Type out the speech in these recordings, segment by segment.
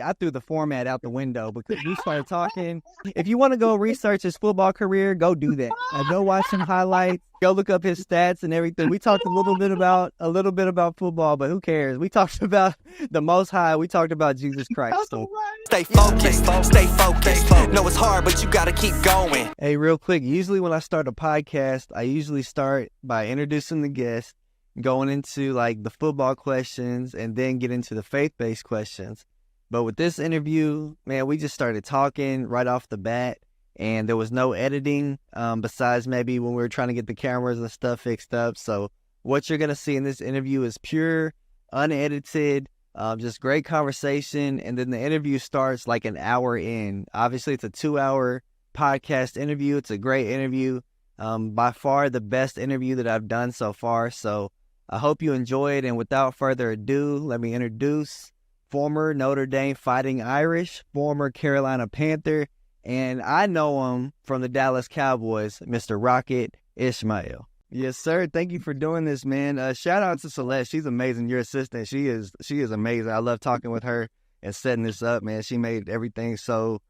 I threw the format out the window because we started talking. If you want to go research his football career, go do that. Go watch some highlights. Go look up his stats and everything. We talked a little bit about football, but who cares? We talked about the Most High. We talked about Jesus Christ. So. Stay focused. Stay focused. No, it's hard, but you got to keep going. Hey, real quick. Usually when I start a podcast, I usually start by introducing the guest, going into like the football questions, and then get into the faith-based questions. But with this interview, man, we just started talking right off the bat, and there was no editing besides maybe when we were trying to get the cameras and stuff fixed up. So what you're going to see in this interview is pure, unedited, just great conversation. And then the interview starts like an hour in. Obviously, it's a 2-hour podcast interview. It's a great interview. By far the best interview that I've done so far. So I hope you enjoy it. And without further ado, let me introduce former Notre Dame Fighting Irish, former Carolina Panther, and I know him from the Dallas Cowboys, Mr. Raghib Ismail. Yes, sir. Thank you for doing this, man. Shout out to Celeste. She's amazing. Your assistant. She is amazing. I love talking with her and setting this up, man. She made everything so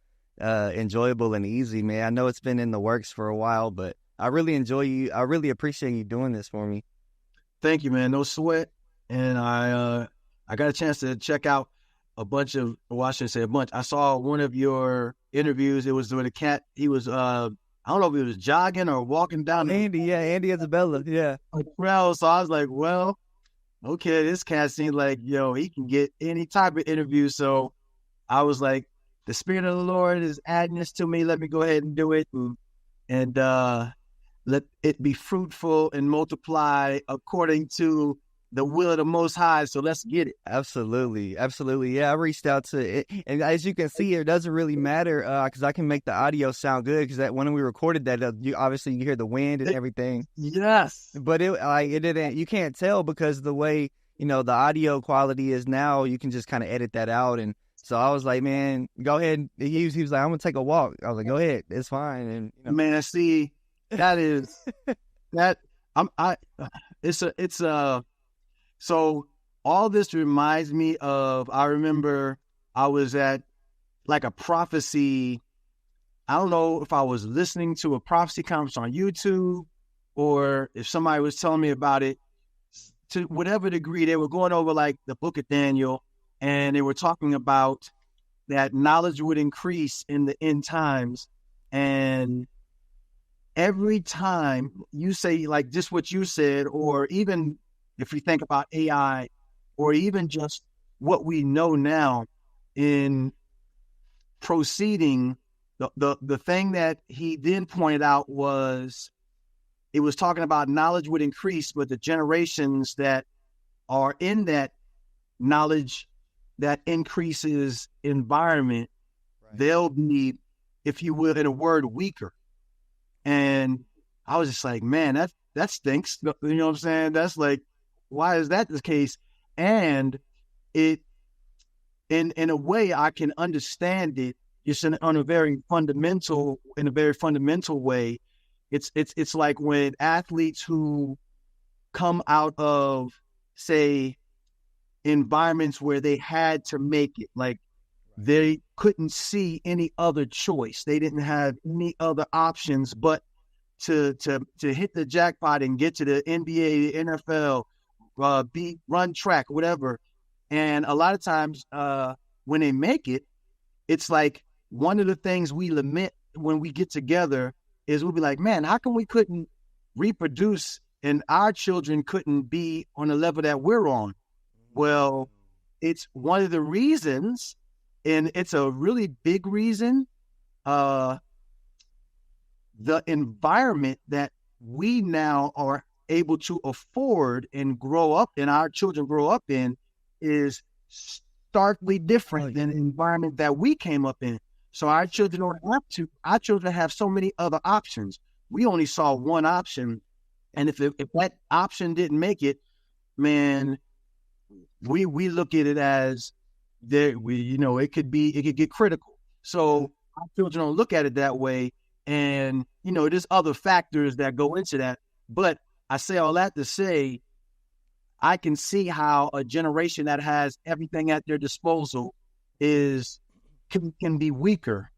enjoyable and easy, man. I know it's been in the works for a while, but I really enjoy you. I really appreciate you doing this for me. Thank you, man. No sweat. And I got a chance to check out a bunch of, well, I shouldn't say a bunch. I saw one of your interviews. It was with a cat. He was, I don't know if he was jogging or walking down. Andy Isabella, yeah. Well, so I was like, well, okay, this cat seems like, he can get any type of interview. So I was like, the Spirit of the Lord is adding this to me. Let me go ahead and do it. And let it be fruitful and multiply according to the will of the Most High. So let's get it. Absolutely. Yeah, I reached out to it. And as you can see, it doesn't really matter because I can make the audio sound good because when we recorded that, you hear the wind and everything. Yes. But it didn't, you can't tell because the way, the audio quality is now, you can just kind of edit that out. And so I was like, man, go ahead. He was like, I'm going to take a walk. I was like, go ahead. It's fine. And man, see, that is that so all this reminds me of, I remember I was at like a prophecy. I don't know if I was listening to a prophecy conference on YouTube or if somebody was telling me about it. To whatever degree, they were going over like the book of Daniel, and they were talking about that knowledge would increase in the end times. And every time you say like just what you said, or even if you think about AI, or even just what we know now in proceeding, the thing that he then pointed out was it was talking about knowledge would increase, but the generations that are in that knowledge that increases environment, right, they'll be, if you will, in a word, weaker. And I was just like, man, that stinks. You know what I'm saying? That's like, why is that the case? And it, in a way, I can understand it. Just in a very fundamental way. It's like when athletes who come out of, say, environments where they had to make it, like they couldn't see any other choice. They didn't have any other options but to hit the jackpot and get to the NBA, the NFL, run track, whatever. And a lot of times when they make it, it's like one of the things we lament when we get together is we'll be like, man, how come we couldn't reproduce and our children couldn't be on the level that we're on? Well, it's one of the reasons, and it's a really big reason, the environment that we now are able to afford and grow up and our children grow up in is starkly different than the environment that we came up in. So our children don't have to. Our children have so many other options. We only saw one option, and if that option didn't make it, man, we look at it as it could get critical. So our children don't look at it that way, and there's other factors that go into that. But I say all that to say, I can see how a generation that has everything at their disposal can be weaker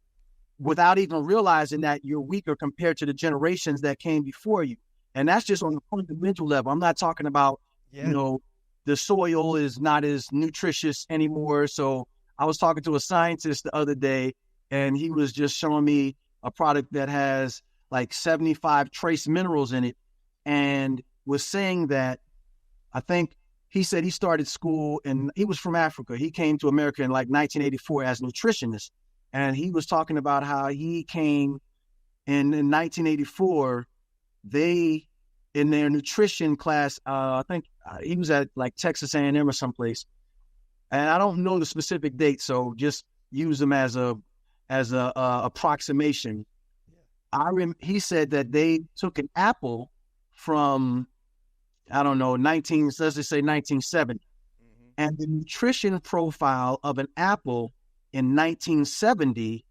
without even realizing that you're weaker compared to the generations that came before you. And that's just on a fundamental level. I'm not talking about, the soil is not as nutritious anymore. So I was talking to a scientist the other day, and he was just showing me a product that has like 75 trace minerals in it, and was saying that, I think he said he started school, and he was from Africa. He came to America in like 1984 as a nutritionist. And he was talking about how he came in 1984, they, in their nutrition class, I think he was at like Texas A&M or someplace. And I don't know the specific date, so just use them as a approximation. He said that they took an apple from, I don't know, let's just say 1970. And the nutrition profile of an apple in 1970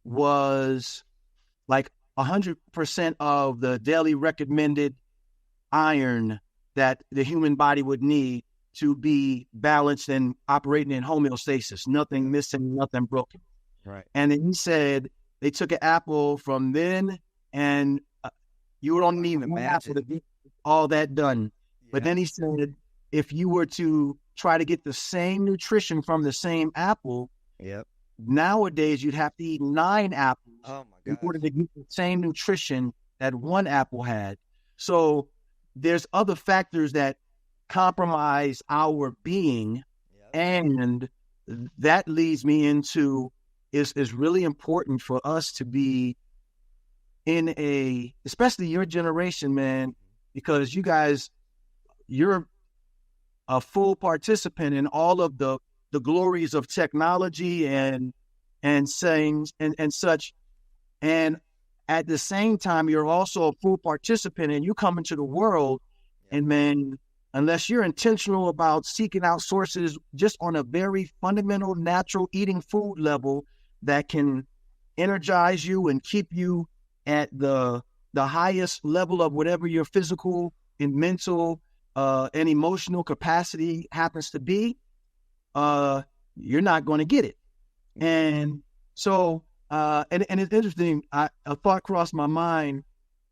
was like 100% of the daily recommended iron that the human body would need to be balanced and operating in homeostasis, nothing missing, nothing broken. Right. And then he said they took an apple from then, and you don't need an apple to get all that done. Yeah. But then he said, if you were to try to get the same nutrition from the same apple, nowadays you'd have to eat 9 apples in order to get the same nutrition that one apple had. So there's other factors that compromise our being, and that leads me into is really important for us to be especially your generation, man, because you guys, you're a full participant in all of the glories of technology and sayings and such. And at the same time, you're also a full participant, and you come into the world, and man, unless you're intentional about seeking out sources just on a very fundamental, natural eating food level that can energize you and keep you at the highest level of whatever your physical and mental and emotional capacity happens to be, you're not going to get it. And so, and it's interesting, a thought crossed my mind.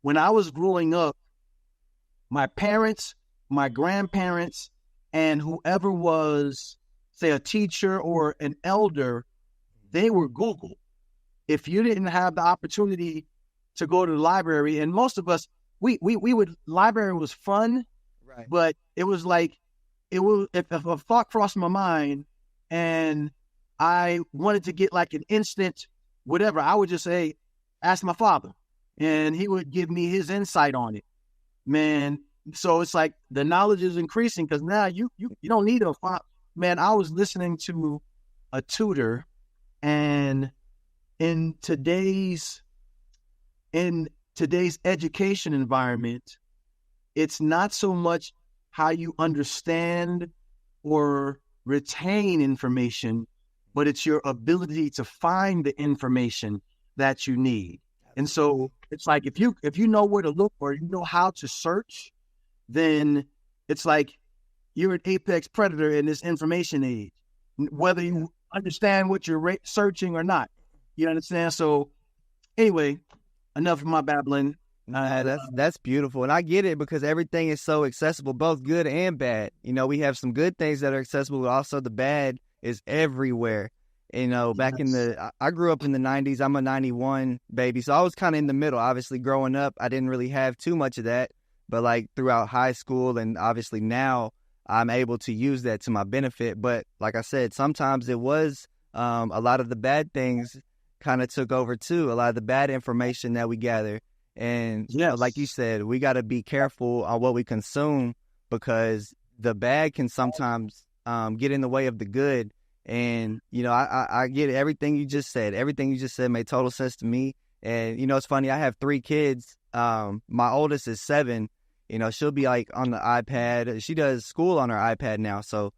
When I was growing up, my parents, my grandparents, and whoever was, say, a teacher or an elder, they were Google. If you didn't have the opportunity to go to the library, and most of us, library was fun, right? But it was like, if a thought crossed my mind and I wanted to get like an instant whatever, I would just say, ask my father, and he would give me his insight on it, man. So it's like the knowledge is increasing, because now you don't need a father. Man, I was listening to a tutor, and in today's education environment, it's not so much how you understand or retain information, but it's your ability to find the information that you need. And so it's like, if you know where to look, or you know how to search, then it's like you're an apex predator in this information age, whether you understand what you're searching or not. You understand? So anyway, enough of my babbling. That's beautiful. And I get it, because everything is so accessible, both good and bad. We have some good things that are accessible, but also the bad is everywhere. Back I grew up in the 90s. I'm a 91 baby. So I was kind of in the middle. Obviously, growing up, I didn't really have too much of that. But like throughout high school, and obviously now, I'm able to use that to my benefit. But like I said, sometimes it was a lot of the bad things kind of took over too, a lot of the bad information that we gather. And like you said, we got to be careful on what we consume, because the bad can sometimes get in the way of the good. And, I get everything you just said. Everything you just said made total sense to me. And, it's funny, I have 3 kids. My oldest is 7. She'll be like on the iPad. She does school on her iPad now. So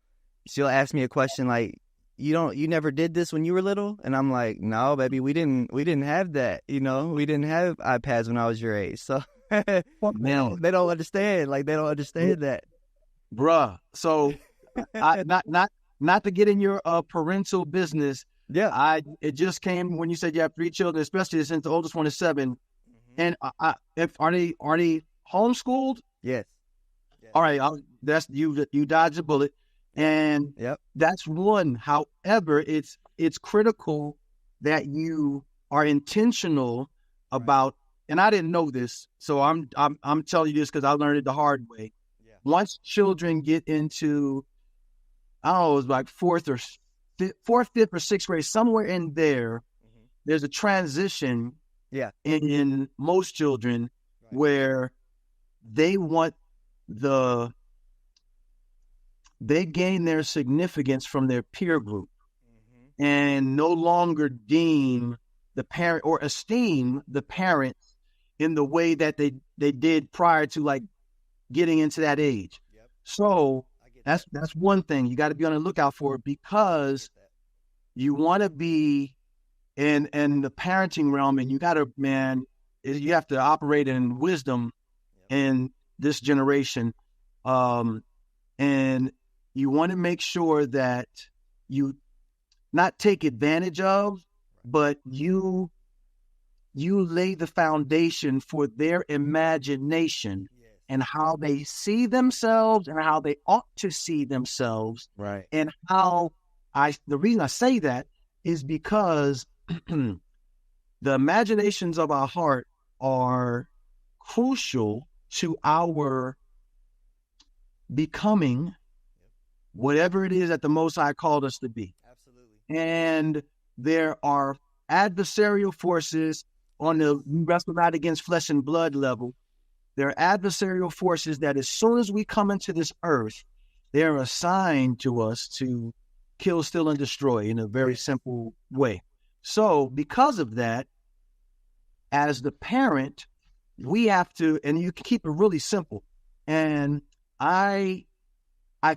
she'll ask me a question like, you never did this when you were little? And I'm like, no, baby, we didn't have that. We didn't have iPads when I was your age. So man, they don't understand. Like, they don't understand that. Bruh. So not to get in your parental business. Yeah. It just came when you said you have 3 children, especially since the oldest one is 7. And are they homeschooled? Yes. All right, that's you dodged a bullet, and Yep. that's one. However, it's critical that you are intentional about. And I didn't know this, so I'm telling you this because I learned it the hard way. Yeah. Once children get into, I don't know, it was like fourth, fifth, or sixth grade, somewhere in there, there's a transition. Yeah. In most children, where they gain their significance from their peer group, and no longer deem the parent or esteem the parents in the way that they did prior to like getting into that age. Yep. So that's one thing you got to be on the lookout for, because you want to be in the parenting realm, and you have to operate in wisdom in this generation. And you want to make sure that you not take advantage of, but you lay the foundation for their imagination and how they see themselves and how they ought to see themselves. Right. And how the reason I say that is because the imaginations of our heart are crucial to our becoming whatever it is that the Most High called us to be. Absolutely. And there are adversarial forces on the wrestle not against flesh and blood level. There are adversarial forces that as soon as we come into this earth, they're assigned to us to kill, steal, and destroy in a very simple way. So because of that, as the parent, we have to, and you can keep it really simple. And I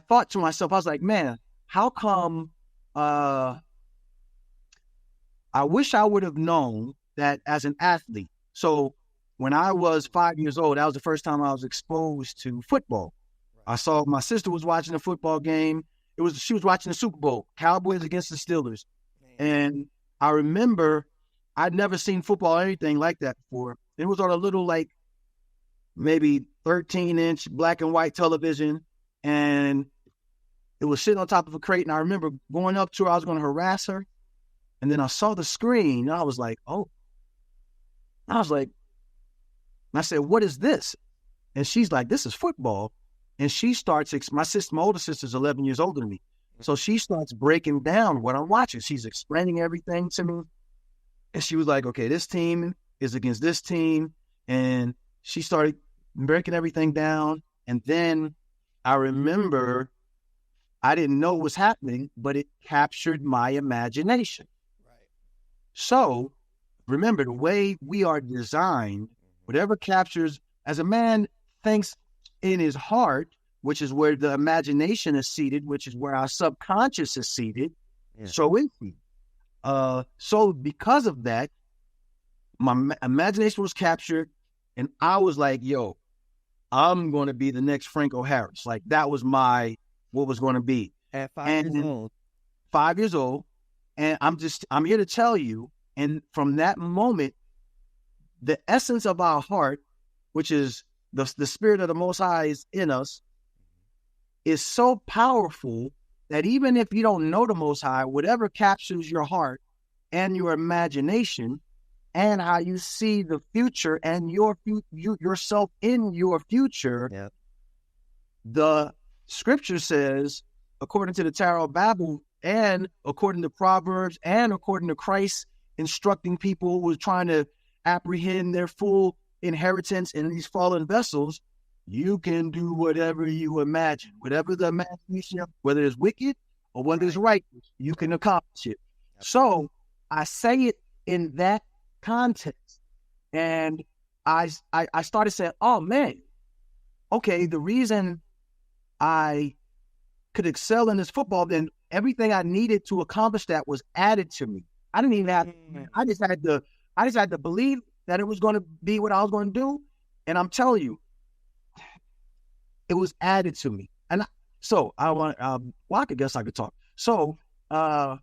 thought to myself, I was like, man, how come I wish I would have known that as an athlete. So when I was 5 years old, that was the first time I was exposed to football. I saw my sister was watching a football game. She was watching the Super Bowl, Cowboys against the Steelers. And I remember I'd never seen football or anything like that before. It was on a little, like, maybe 13-inch black and white television, and it was sitting on top of a crate. And I remember going up to her, I was going to harass her. And then I saw the screen, and I was like, oh. I said, what is this? And she's like, this is football. And she starts, my older sister's 11 years older than me. So she starts breaking down what I'm watching. She's explaining everything to me. And she was like, okay, this team is against this team. And she started breaking everything down. And then I remember I didn't know what was happening, but it captured my imagination. Right. So remember, the way we are designed, whatever captures, as a man thinks in his heart, which is where the imagination is seated, which is where our subconscious is seated, so is he. So because of that, my imagination was captured, and I was like, yo, I'm going to be the next Franco Harris. Like, that was what was going to be. At 5 years old. 5 years old. And I'm here to tell you, and from that moment, the essence of our heart, which is the spirit of the Most High is in us, is so powerful that even if you don't know the Most High, whatever captures your heart and your imagination and how you see the future and yourself in your future, the scripture says, according to the Tower of Babel and according to Proverbs and according to Christ instructing people who are trying to apprehend their full inheritance in these fallen vessels, you can do whatever you imagine. Whatever the imagination, whether it's wicked or whether it's righteous, you can accomplish it. So I say it in that context. And I started saying, oh man, okay, the reason I could excel in this football, then everything I needed to accomplish that was added to me. I didn't even have, I just had to believe that it was going to be what I was going to do. And I'm telling you, it was added to me. And I guess I could talk. So, and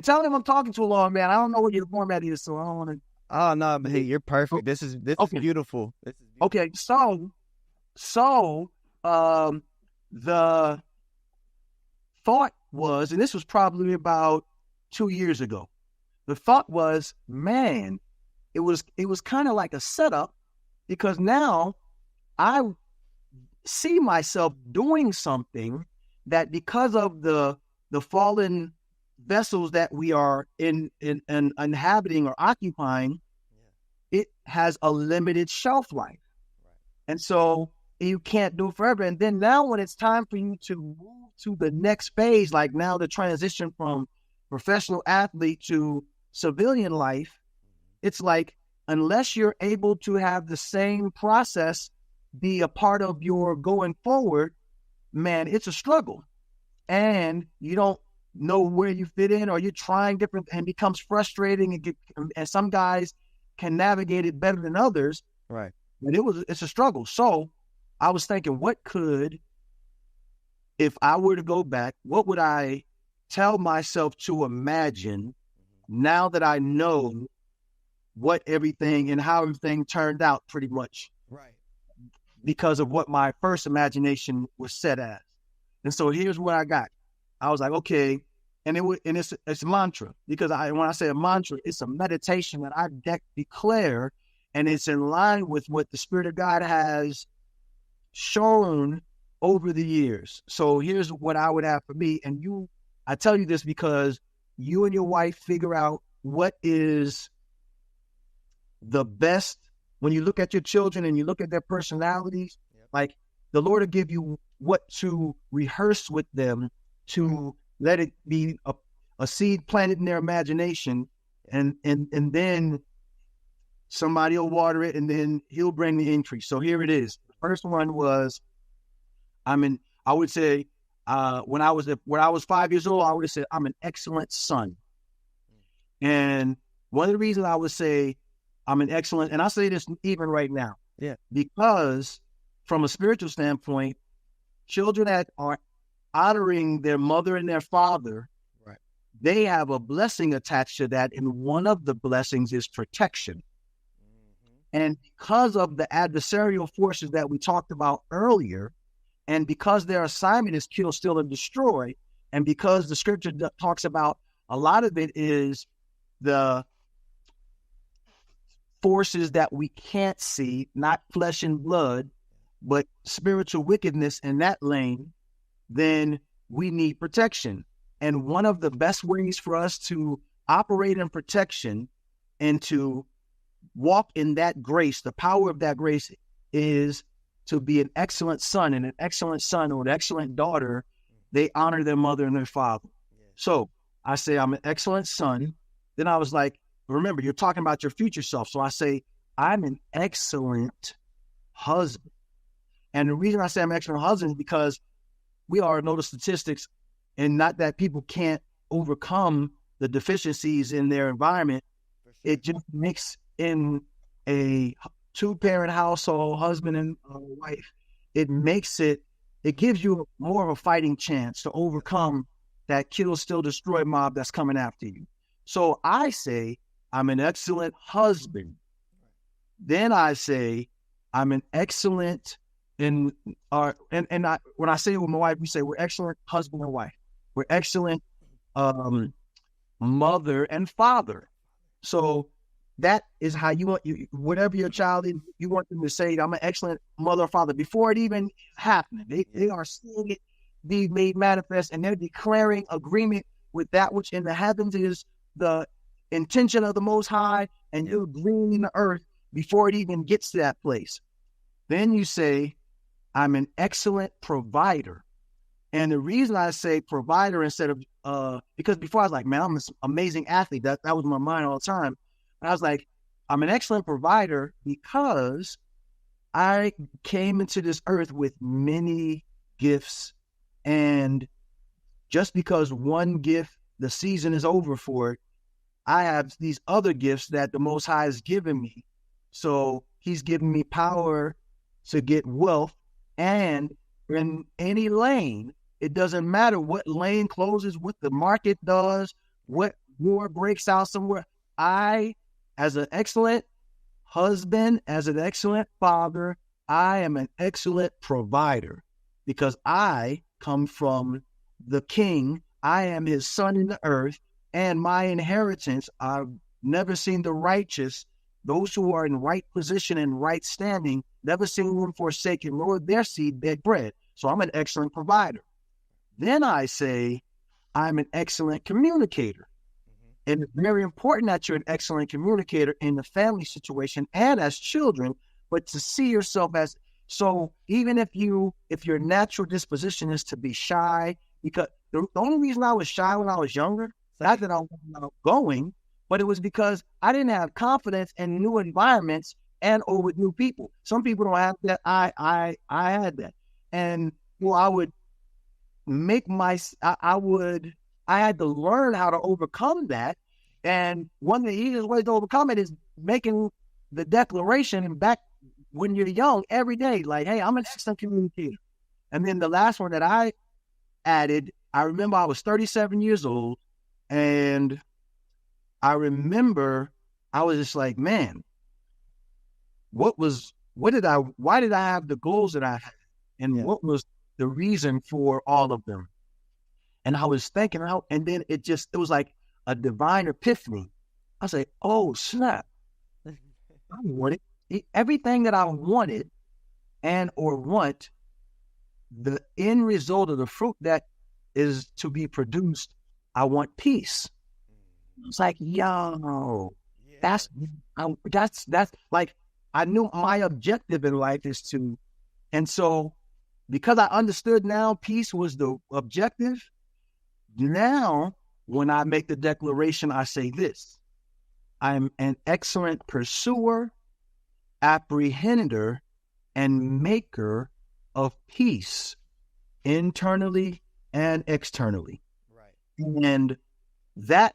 tell him I'm talking too long, man. I don't know what your format is, so I don't want to. Oh no, but hey, you're perfect. This is Okay. beautiful. This is beautiful. Okay, so the thought was, and this was probably about 2 years ago. The thought was, man, it was kind of like a setup, because now I see myself doing something that, because of the fallen vessels that we are in inhabiting or occupying, it has a limited shelf life. And so you can't do it forever. And then now when it's time for you to move to the next phase, like now the transition from professional athlete to civilian life, it's like, unless you're able to have the same process be a part of your going forward, man, it's a struggle. And you don't know where you fit in, or you're trying different, and becomes frustrating, and some guys can navigate it better than others. Right. But it's a struggle. So I was thinking, if I were to go back, what would I tell myself to imagine now that I know what everything and how everything turned out, pretty much. Right. Because of what my first imagination was set as. And so here's what I got. I was like, okay, and it's a mantra, because when I say a mantra, it's a meditation that I declare, and it's in line with what the Spirit of God has shown over the years. So here's what I would have for me, and I tell you this because you and your wife figure out what is the best when you look at your children and you look at their personalities. Like, the Lord will give you what to rehearse with them, to let it be a seed planted in their imagination, and then somebody will water it, and then he'll bring the increase. So here it is. The first one was, I would say, when I was 5 years old, I would have said, I'm an excellent son. And one of the reasons I would say I'm an excellent, and I say this even right now, because from a spiritual standpoint, children that are honoring their mother and their father, right, they have a blessing attached to that, and one of the blessings is protection. And because of the adversarial forces that we talked about earlier, and because their assignment is kill, steal, and destroy, and because the scripture talks about a lot of it is the forces that we can't see, not flesh and blood, but spiritual wickedness in that lane, then we need protection. And one of the best ways for us to operate in protection and to walk in that grace, the power of that grace, is to be an excellent son. And an excellent son or an excellent daughter, they honor their mother and their father. So I say, I'm an excellent son. Then I was like, remember, you're talking about your future self. So I say, I'm an excellent husband. And the reason I say I'm an excellent husband is because we already know the statistics, and not that people can't overcome the deficiencies in their environment. It just makes, in a two-parent household, husband and wife, it gives you more of a fighting chance to overcome that kill, steal, destroy mob that's coming after you. So I say, I'm an excellent husband. Then I say, I'm an excellent, when I say it with my wife, we say we're excellent husband and wife. We're excellent mother and father. So that is how whatever your child is, you want them to say, I'm an excellent mother or father before it even happened. They are seeing it be made manifest, and they're declaring agreement with that which in the heavens is the intention of the Most High, and you're agreeing in the earth before it even gets to that place. Then you say, I'm an excellent provider. And the reason I say provider instead of, because before I was like, man, I'm this amazing athlete. That was in my mind all the time. And I was like, I'm an excellent provider because I came into this earth with many gifts. And just because one gift, the season is over for it, I have these other gifts that the Most High has given me. So he's given me power to get wealth, and in any lane, It doesn't matter what lane closes, what the market does, what war breaks out somewhere. I, as an excellent husband, as an excellent father, I am an excellent provider because I come from the King. I am his son in the earth, and my inheritance, I've never seen the righteous, those who are in right position and right standing, never seen them forsaken, nor their seed beg bread. So I'm an excellent provider. Then I say, I'm an excellent communicator. And it's very important that you're an excellent communicator in the family situation and as children, but to see yourself as, so even if your natural disposition is to be shy, because the only reason I was shy when I was younger, not that I wasn't outgoing, but it was because I didn't have confidence in new environments and or with new people. Some people don't have that. I had that. And I would I had to learn how to overcome that. And one of the easiest ways to overcome it is making the declaration and back when you're young every day, like, hey, I'm an excellent communicator. And then the last one that I added, I remember I was 37 years old, and I remember I was just like, man, why did I have the goals that I had? And what was the reason for all of them? And I was thinking out, and then it was like a divine epiphany. I was like, oh, snap. I wanted everything that I wanted and or want, the end result of the fruit that is to be produced, I want peace. It's like, yo, that's like, I knew my objective in life is to, and so because I understood now peace was the objective, now when I make the declaration, I say this: I'm an excellent pursuer, apprehender, and maker of peace, internally and externally. Right. And that,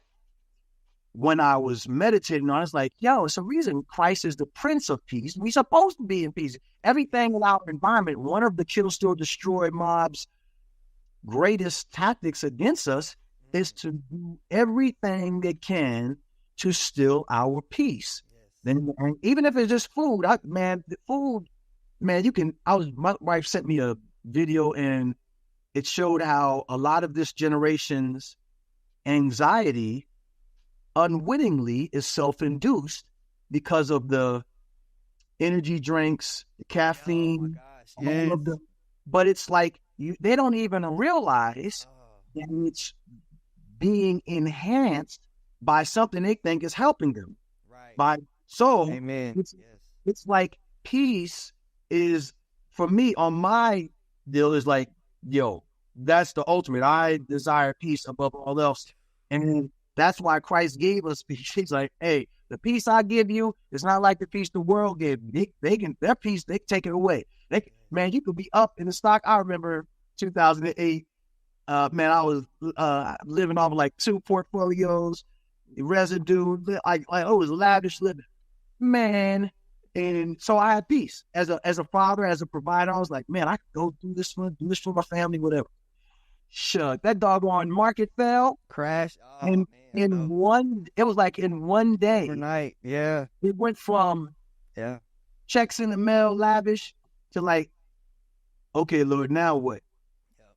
when I was meditating on it, it's like, yo, it's a reason Christ is the Prince of Peace. We're supposed to be in peace. Everything in our environment, one of the kill, steal, destroy mob's greatest tactics against us is to do everything they can to steal our peace. Yes. Then, even if it's just food, my wife sent me a video and it showed how a lot of this generation's anxiety unwittingly is self-induced because of the energy drinks, the caffeine, all of them. But it's like they don't even realize that it's being enhanced by something they think is helping them. Right. Amen. It's like peace is, for me, on my deal, is like, yo, that's the ultimate. I desire peace above all else. And that's why Christ gave us peace. He's like, hey, the peace I give you is not like the peace the world gave you. Their peace, they take it away. You could be up in the stock. I remember 2008, I was living off of like 2 portfolios, residue, it was lavish living, man. And so I had peace as a father, as a provider. I was like, man, I could go do this for my family, whatever. Shuck, that doggone market fell, crashed, and it was like in one day, overnight. Yeah, it went from checks in the mail, lavish, to like, okay, Lord, now what?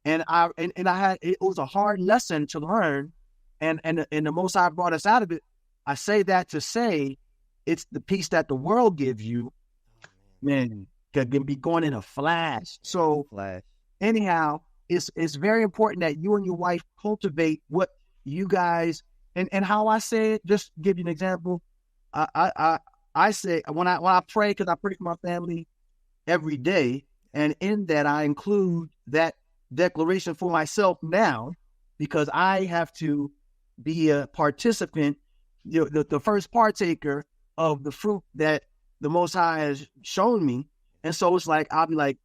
And I had, it was a hard lesson to learn, and the Most High brought us out of it. I say that to say, it's the peace that the world gives you, man, can be going in a flash. So anyhow, it's very important that you and your wife cultivate what you guys, and how I say it. Just give you an example. I say when I pray, because I pray for my family every day, and in that I include that declaration for myself now, because I have to be a participant, the first partaker of the fruit that the Most High has shown me. And so it's like, I'll be like,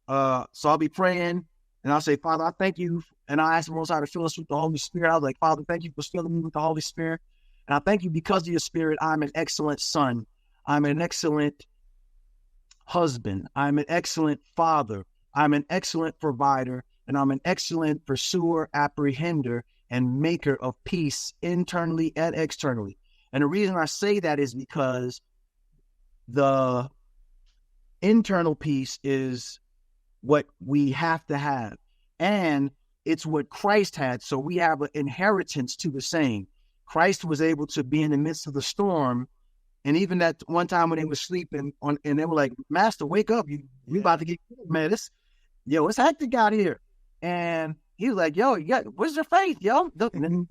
so I'll be praying, and I'll say, Father, I thank you. And I ask the Most High to fill us with the Holy Spirit. I was like, Father, thank you for filling me with the Holy Spirit. And I thank you because of your Spirit, I'm an excellent son. I'm an excellent husband. I'm an excellent father. I'm an excellent provider. and I'm an excellent pursuer, apprehender, and maker of peace internally and externally. And the reason I say that is because the internal peace is what we have to have, and it's what Christ had. So we have an inheritance to the same. Christ was able to be in the midst of the storm. And even that one time when they were sleeping and they were like, Master, wake up. We about to get killed, man. It's hectic out here. And he was like, yo, where's your faith, yo? And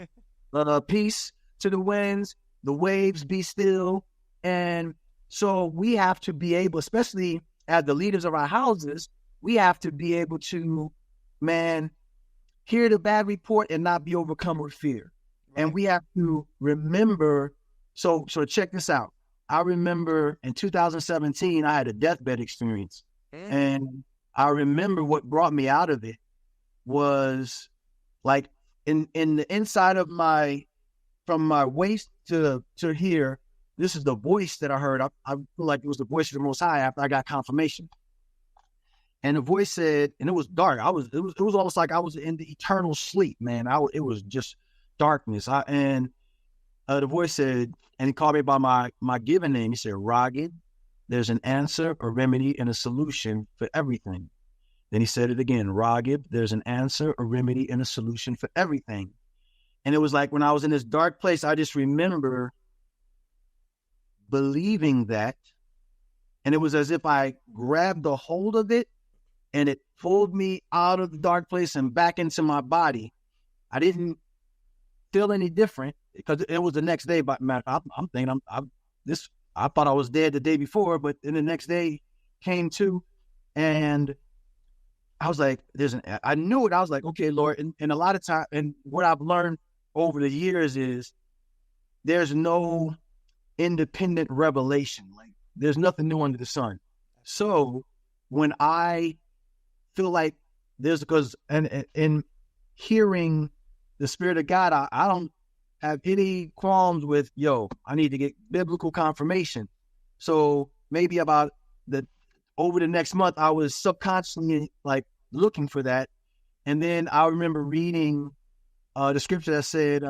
then, peace to the winds, the waves, be still. And so we have to be able, especially as the leaders of our houses, we have to be able to, hear the bad report and not be overcome with fear. Right. And we have to remember, so check this out. I remember in 2017, I had a deathbed experience. And I remember what brought me out of it was like in the inside of from my waist to here, this is the voice that I heard. I feel like it was the voice of the Most High after I got confirmation. And the voice said, and it was dark. It was almost like I was in the eternal sleep, man. It was just darkness. The voice said, and he called me by my given name. He said, Raghib, there's an answer, a remedy, and a solution for everything. Then he said it again, Raghib, there's an answer, a remedy, and a solution for everything. And it was like when I was in this dark place, I just remember believing that. And it was as if I grabbed a hold of it and it pulled me out of the dark place and back into my body. I didn't feel any different because it was the next day. But I'm thinking I thought I was dead the day before, but then the next day came to, and I was like, I knew it. I was like, okay, Lord. And a lot of time, and what I've learned over the years is there's no independent revelation. Like there's nothing new under the sun. So when I feel like because in hearing the Spirit of God, I don't have any qualms with, I need to get biblical confirmation. So maybe over the next month, I was subconsciously like looking for that. And then I remember reading the scripture that said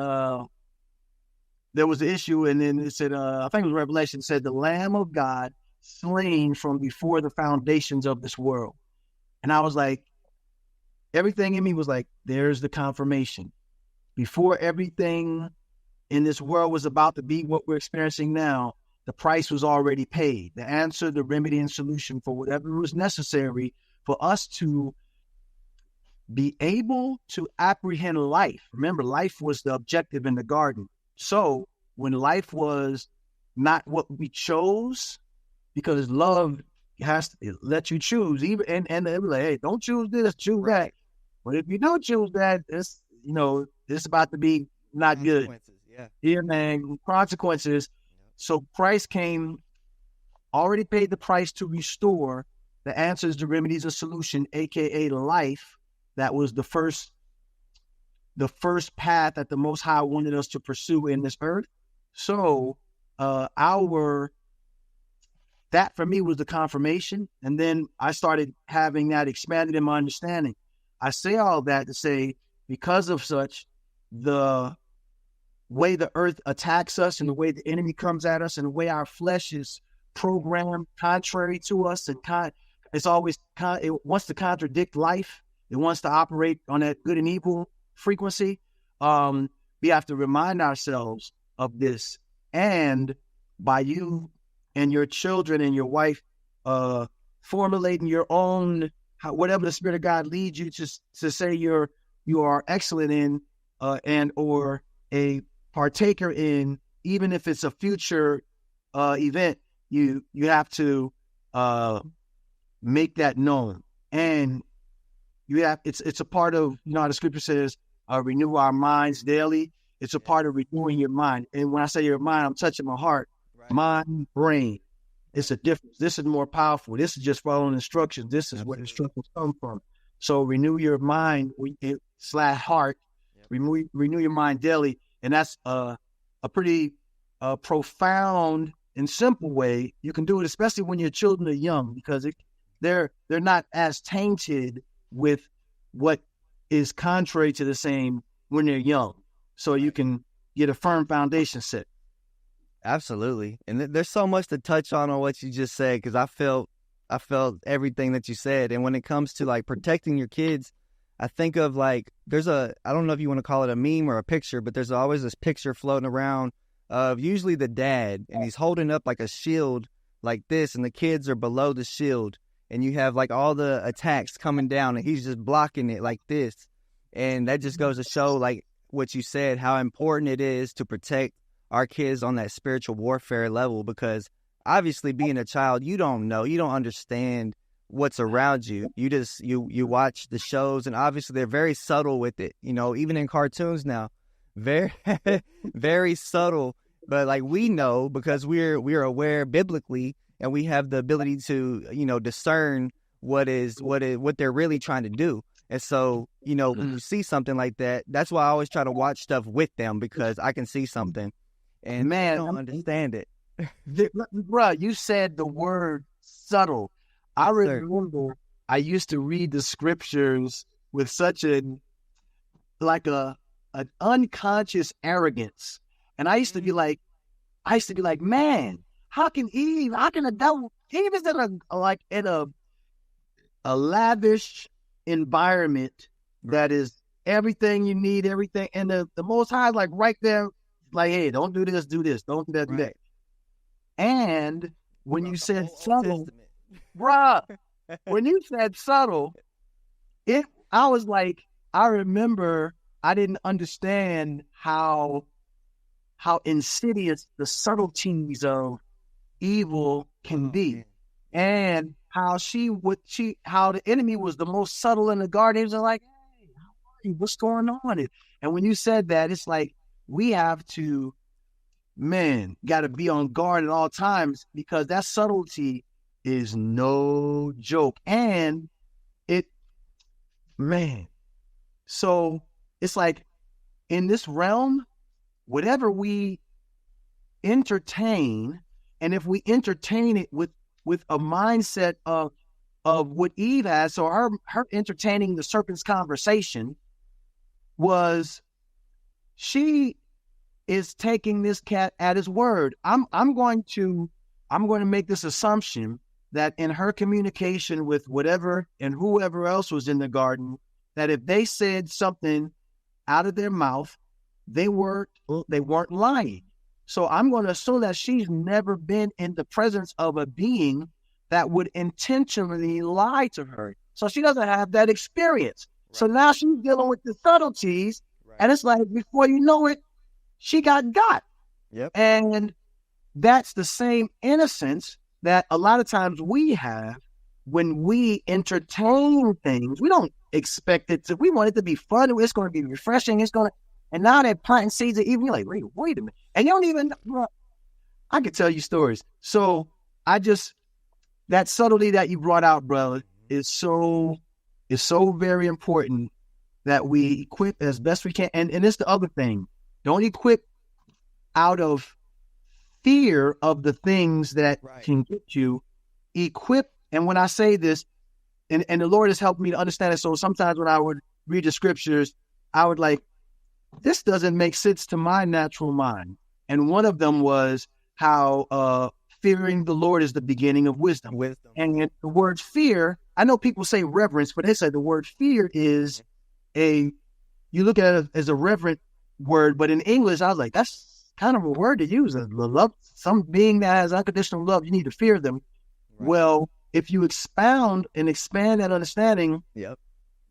there was an issue. And then it said, I think it was Revelation, said the Lamb of God slain from before the foundations of this world. And I was like, everything in me was like, there's the confirmation. Before everything in this world was about to be what we're experiencing now, the price was already paid. The answer, the remedy, and solution for whatever was necessary for us to be able to apprehend life. Remember, life was the objective in the garden. So when life was not what we chose, because love has to let you choose, even and they were like, hey, don't choose this, choose that. But if you don't choose that, it's about to be not good. Yeah, man, consequences. So Christ came, already paid the price to restore the answers, the remedies, the solution, aka life. That was the first path that the Most High wanted us to pursue in this earth. So that for me was the confirmation. And then I started having that expanded in my understanding. I say all that to say, because of such, the way the earth attacks us and the way the enemy comes at us and the way our flesh is programmed contrary to us, and it wants to contradict life. It wants to operate on that good and evil frequency. We have to remind ourselves of this. And by you and your children and your wife formulating your own, whatever the Spirit of God leads you to say you are excellent in and or a partaker in, even if it's a future event, you have to make that known. And it's a part of, how the scripture says, renew our minds daily. It's a part of renewing your mind. And when I say your mind, I'm touching my heart, mind, brain. It's a difference. This is more powerful. This is just following instructions. This is where instructions come from. So renew your mind / heart. Renew your mind daily. And that's a pretty profound and simple way you can do it, especially when your children are young, because they're not as tainted with what is contrary to the same when they're young, so you can get a firm foundation set. Absolutely. And there's so much to touch on what you just said, because I felt everything that you said. And when it comes to like protecting your kids, I think of like, I don't know if you want to call it a meme or a picture, but there's always this picture floating around of usually the dad, and he's holding up like a shield like this, and the kids are below the shield, and you have like all the attacks coming down, and he's just blocking it like this. And that just goes to show, like what you said, how important it is to protect our kids on that spiritual warfare level, because obviously being a child, you don't understand what's around you. You just, you watch the shows, and obviously they're very subtle with it, even in cartoons now, very, very subtle. But like, we know, because we're aware biblically, and we have the ability to, discern what they're really trying to do. And so, when you see something like that, that's why I always try to watch stuff with them, because I can see something. And man, I don't understand it. Bruh, you said the word subtle. I remember I used to read the scriptures with such an unconscious arrogance. And I used to be like, man, how can a devil, Eve is in a lavish environment that is everything you need, everything. And the Most High is like right there, like, hey, don't do this, do this, don't do that, do that. And when you said subtle, when you said subtle, I remember I didn't understand how insidious the subtleties of evil can be, and how the enemy was the most subtle in the garden. He was like, hey, how are you? What's going on? And when you said that, it's like, we have to, got to be on guard at all times, because that subtlety is no joke. And so it's like, in this realm, whatever we entertain, and if we entertain it with a mindset of what Eve has, so her entertaining the serpent's conversation was, she is taking this cat at his word. I'm going to make this assumption that in her communication with whatever and whoever else was in the garden, that if they said something out of their mouth, they weren't lying. So I'm going to assume that she's never been in the presence of a being that would intentionally lie to her. So she doesn't have that experience. Right. So now she's dealing with the subtleties. Right. And it's like, before you know it, she got. Yep. And that's the same innocence that a lot of times we have when we entertain things. We don't expect we want it to be fun. It's going to be refreshing. And now they're planting seeds of evil. You're like, wait a minute. And you don't even, I could tell you stories. So that subtlety that you brought out, brother, is so very important, that we equip as best we can. And it's the other thing. Don't equip out of fear of the things that can get you. Equip. And when I say this, and the Lord has helped me to understand it. So sometimes when I would read the scriptures, I would like, this doesn't make sense to my natural mind. And one of them was how fearing the Lord is the beginning of wisdom. And the word fear, I know people say reverence, but they say the word fear is you look at it as a reverent word, but in English, I was like, that's kind of a word to use. Love, some being that has unconditional love, you need to fear them. Right. Well, if you expand that understanding,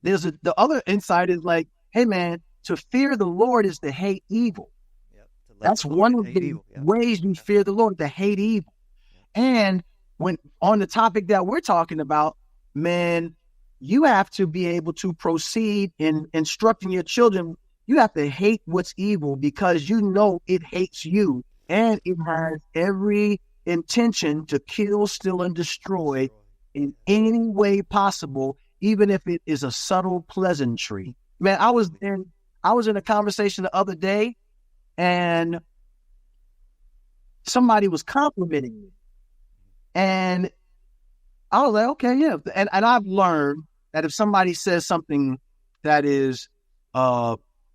there's the other insight is like, hey man, to fear the Lord is to hate evil. Yep. That's one of the ways you fear the Lord, to hate evil. Yep. And when on the topic that we're talking about, man, you have to be able to proceed in instructing your children. You have to hate what's evil, because you know it hates you, and it has every intention to kill, steal, and destroy in any way possible, even if it is a subtle pleasantry. Man, I was in a conversation the other day, and somebody was complimenting me. And I was like, okay, yeah. And I've learned that if somebody says something that is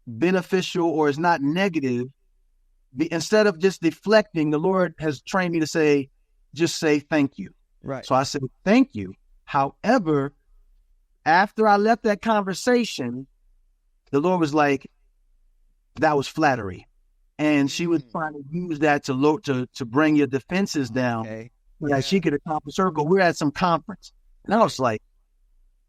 beneficial or is not negative, instead of just deflecting, the Lord has trained me to just say thank you. Right. So I said, thank you. However, after I left that conversation, the Lord was like, that was flattery. And she was trying to use that to bring your defenses down, so that she could accomplish her goal. We're at some conference. And I was like,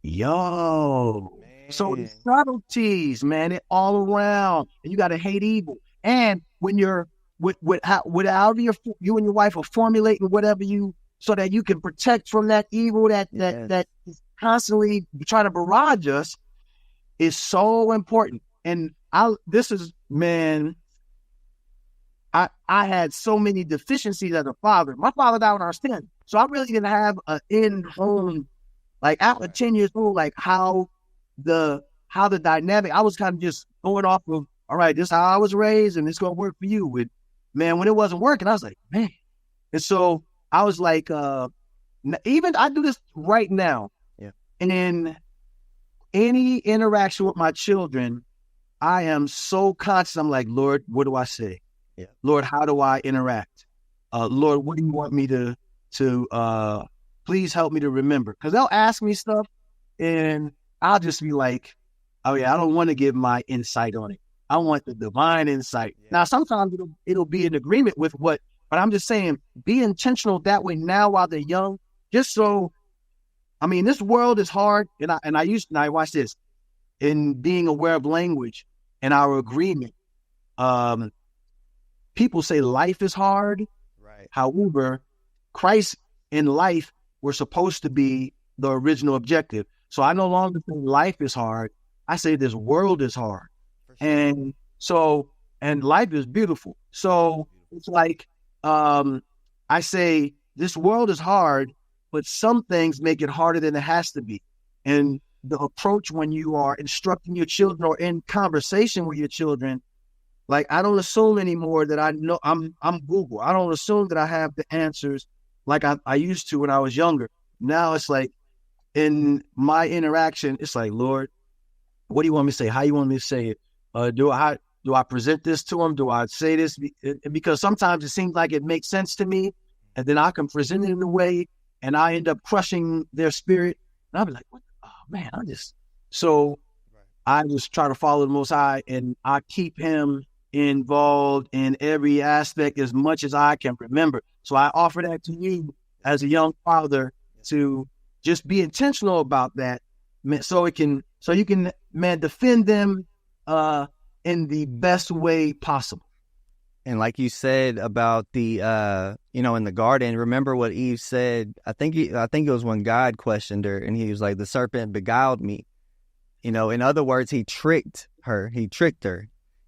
yo. Man. So the subtleties, man, it all around. And you got to hate evil. And when you're without you and your wife are formulating whatever so that you can protect from that evil that is constantly trying to barrage us, is so important. And I had so many deficiencies as a father. My father died when I was 10. So I really didn't have an in-home, like after 10 years old, like how the dynamic, I was kind of just going off of, all right, this is how I was raised and it's going to work for you. And man, when it wasn't working, I was like, man. And so I was like, even I do this right now. Yeah. And in any interaction with my children, I am so conscious. I'm like, Lord, what do I say? Yeah. Lord, how do I interact? Lord, what do you want me to please help me to remember? Because they'll ask me stuff and I'll just be like, oh yeah, I don't want to give my insight on it. I want the divine insight. Yeah. Now, sometimes it'll be in agreement with but I'm just saying, be intentional that way now while they're young. Just so, I mean, this world is hard. And I watch this, in being aware of language and our agreement. People say life is hard. Right. However, Christ in life were supposed to be the original objective. So I no longer say life is hard. I say this world is hard. Sure. And life is beautiful. So it's like, I say this world is hard, but some things make it harder than it has to be. And the approach when you are instructing your children or in conversation with your children, like, I don't assume anymore that I know I'm Google. I don't assume that I have the answers like I used to when I was younger. Now it's like, in my interaction, it's like, Lord, what do you want me to say? How you want me to say it? Do I present this to them? Do I say this? Because sometimes it seems like it makes sense to me, and then I can present it in a way, and I end up crushing their spirit. And I'll be like, oh man, I just try to follow the Most High, and I keep him involved in every aspect as much as I can remember. So I offer that to you as a young father, to just be intentional about that, so you can, man, defend them in the best way possible. And like you said about the, in the garden, remember what Eve said? I think it was when God questioned her, and he was like, the serpent beguiled me. In other words, he tricked her.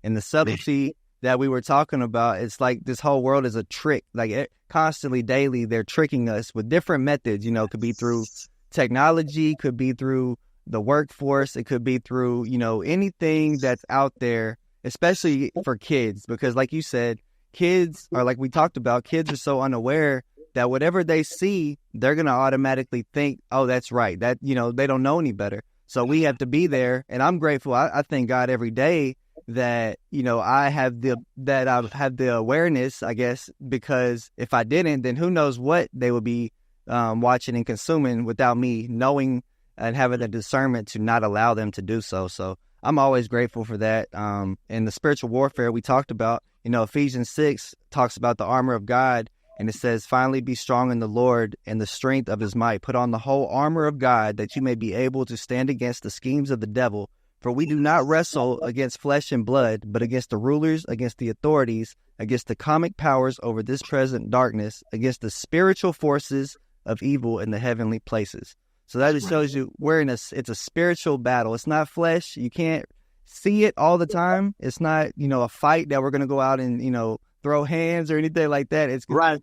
And the subtlety that we were talking about, it's like this whole world is a trick. Like, constantly, daily, they're tricking us with different methods. Could be through technology, could be through the workforce, it could be through, anything that's out there, especially for kids. Because like you said, kids are, like we talked about, kids are so unaware that whatever they see, they're going to automatically think, oh, that's right. That, they don't know any better. So we have to be there. And I'm grateful. I thank God every day that, I have the awareness, I guess, because if I didn't, then who knows what they would be watching and consuming without me knowing and having the discernment to not allow them to do so. So I'm always grateful for that. And the spiritual warfare we talked about, Ephesians 6 talks about the armor of God, and it says, finally be strong in the Lord and the strength of his might. Put on the whole armor of God, that you may be able to stand against the schemes of the devil. For we do not wrestle against flesh and blood, but against the rulers, against the authorities, against the cosmic powers over this present darkness, against the spiritual forces of evil in the heavenly places. So that just shows you it's a spiritual battle. It's not flesh. You can't see it all the time. It's not, a fight that we're going to go out and, throw hands or anything like that. It's right.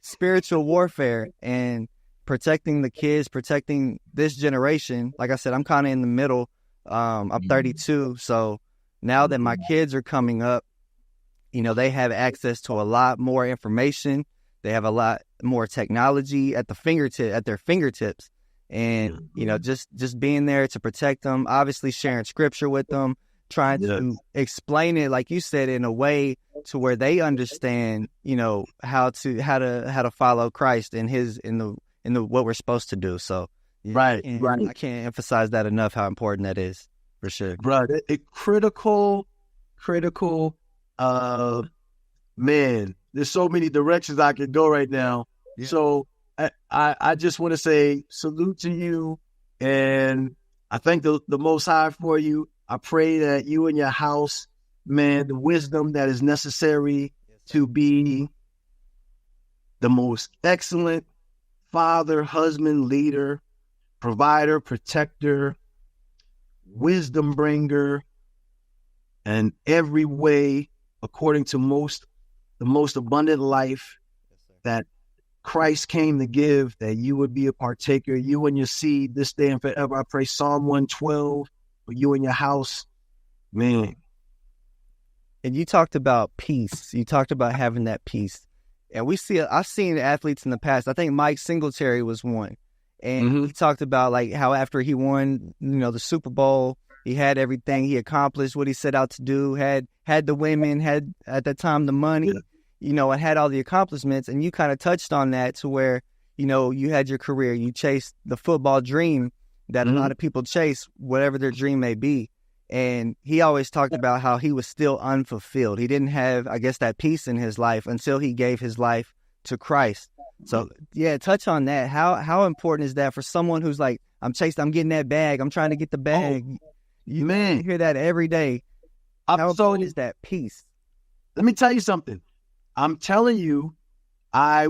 Spiritual warfare and protecting the kids, protecting this generation. Like I said, I'm kind of in the middle. I'm 32. So now that my kids are coming up, they have access to a lot more information. They have a lot more technology at their fingertips. and just being there to protect them, obviously sharing scripture with them, trying to explain it, like you said, in a way to where they understand, how to follow Christ in the what we're supposed to do. So right. I can't emphasize that enough, how important that is, for sure. Bro, critical. Man, there's so many directions I could go right now. Yeah. So I just want to say salute to you, and I thank the Most High for you. I pray that you and your house, man, the wisdom that is necessary to be the most excellent father, husband, leader, provider, protector, wisdom bringer, and every way according to the most abundant life that Christ came to give, that you would be a partaker, you and your seed this day and forever. I pray Psalm 112 for you and your house, man. And you talked about peace. You talked about having that peace. And I've seen athletes in the past. I think Mike Singletary was one. And he talked about like how after he won, the Super Bowl, he had everything. He accomplished what he set out to do, had the women, had at that time the money, and had all the accomplishments. And you kind of touched on that to where, you had your career. You chased the football dream that a lot of people chase, whatever their dream may be. And he always talked about how he was still unfulfilled. He didn't have, I guess, that peace in his life until he gave his life to Christ. So, touch on that. How important is that for someone who's like, I'm getting that bag. I'm trying to get the bag. You hear that every day. How important is that peace? Let me tell you something. I'm telling you, I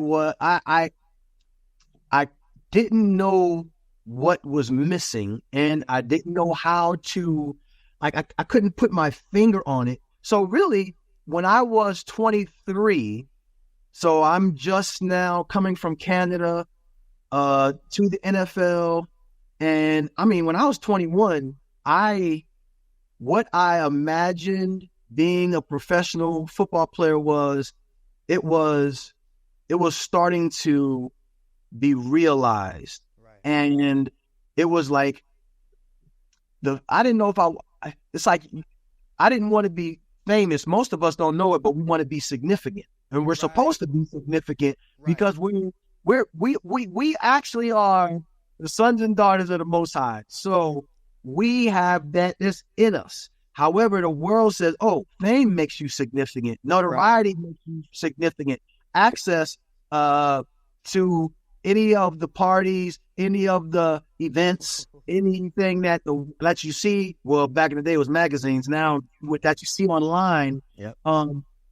didn't know what was missing, and I didn't know how to, I couldn't put my finger on it. So really, when I was 23, so I'm just now coming from Canada to the NFL. And I mean, when I was 21, what I imagined being a professional football player was starting to be realized. Right. And it was like I didn't know if it's like, I didn't want to be famous. Most of us don't know it, but we want to be significant. And we're supposed to be significant because we actually are the sons and daughters of the Most High. So we have that is in us. However, the world says, fame makes you significant. Notoriety makes you significant. Access to any of the parties, any of the events, anything that you see. Well, back in the day, it was magazines. Now, that you see online,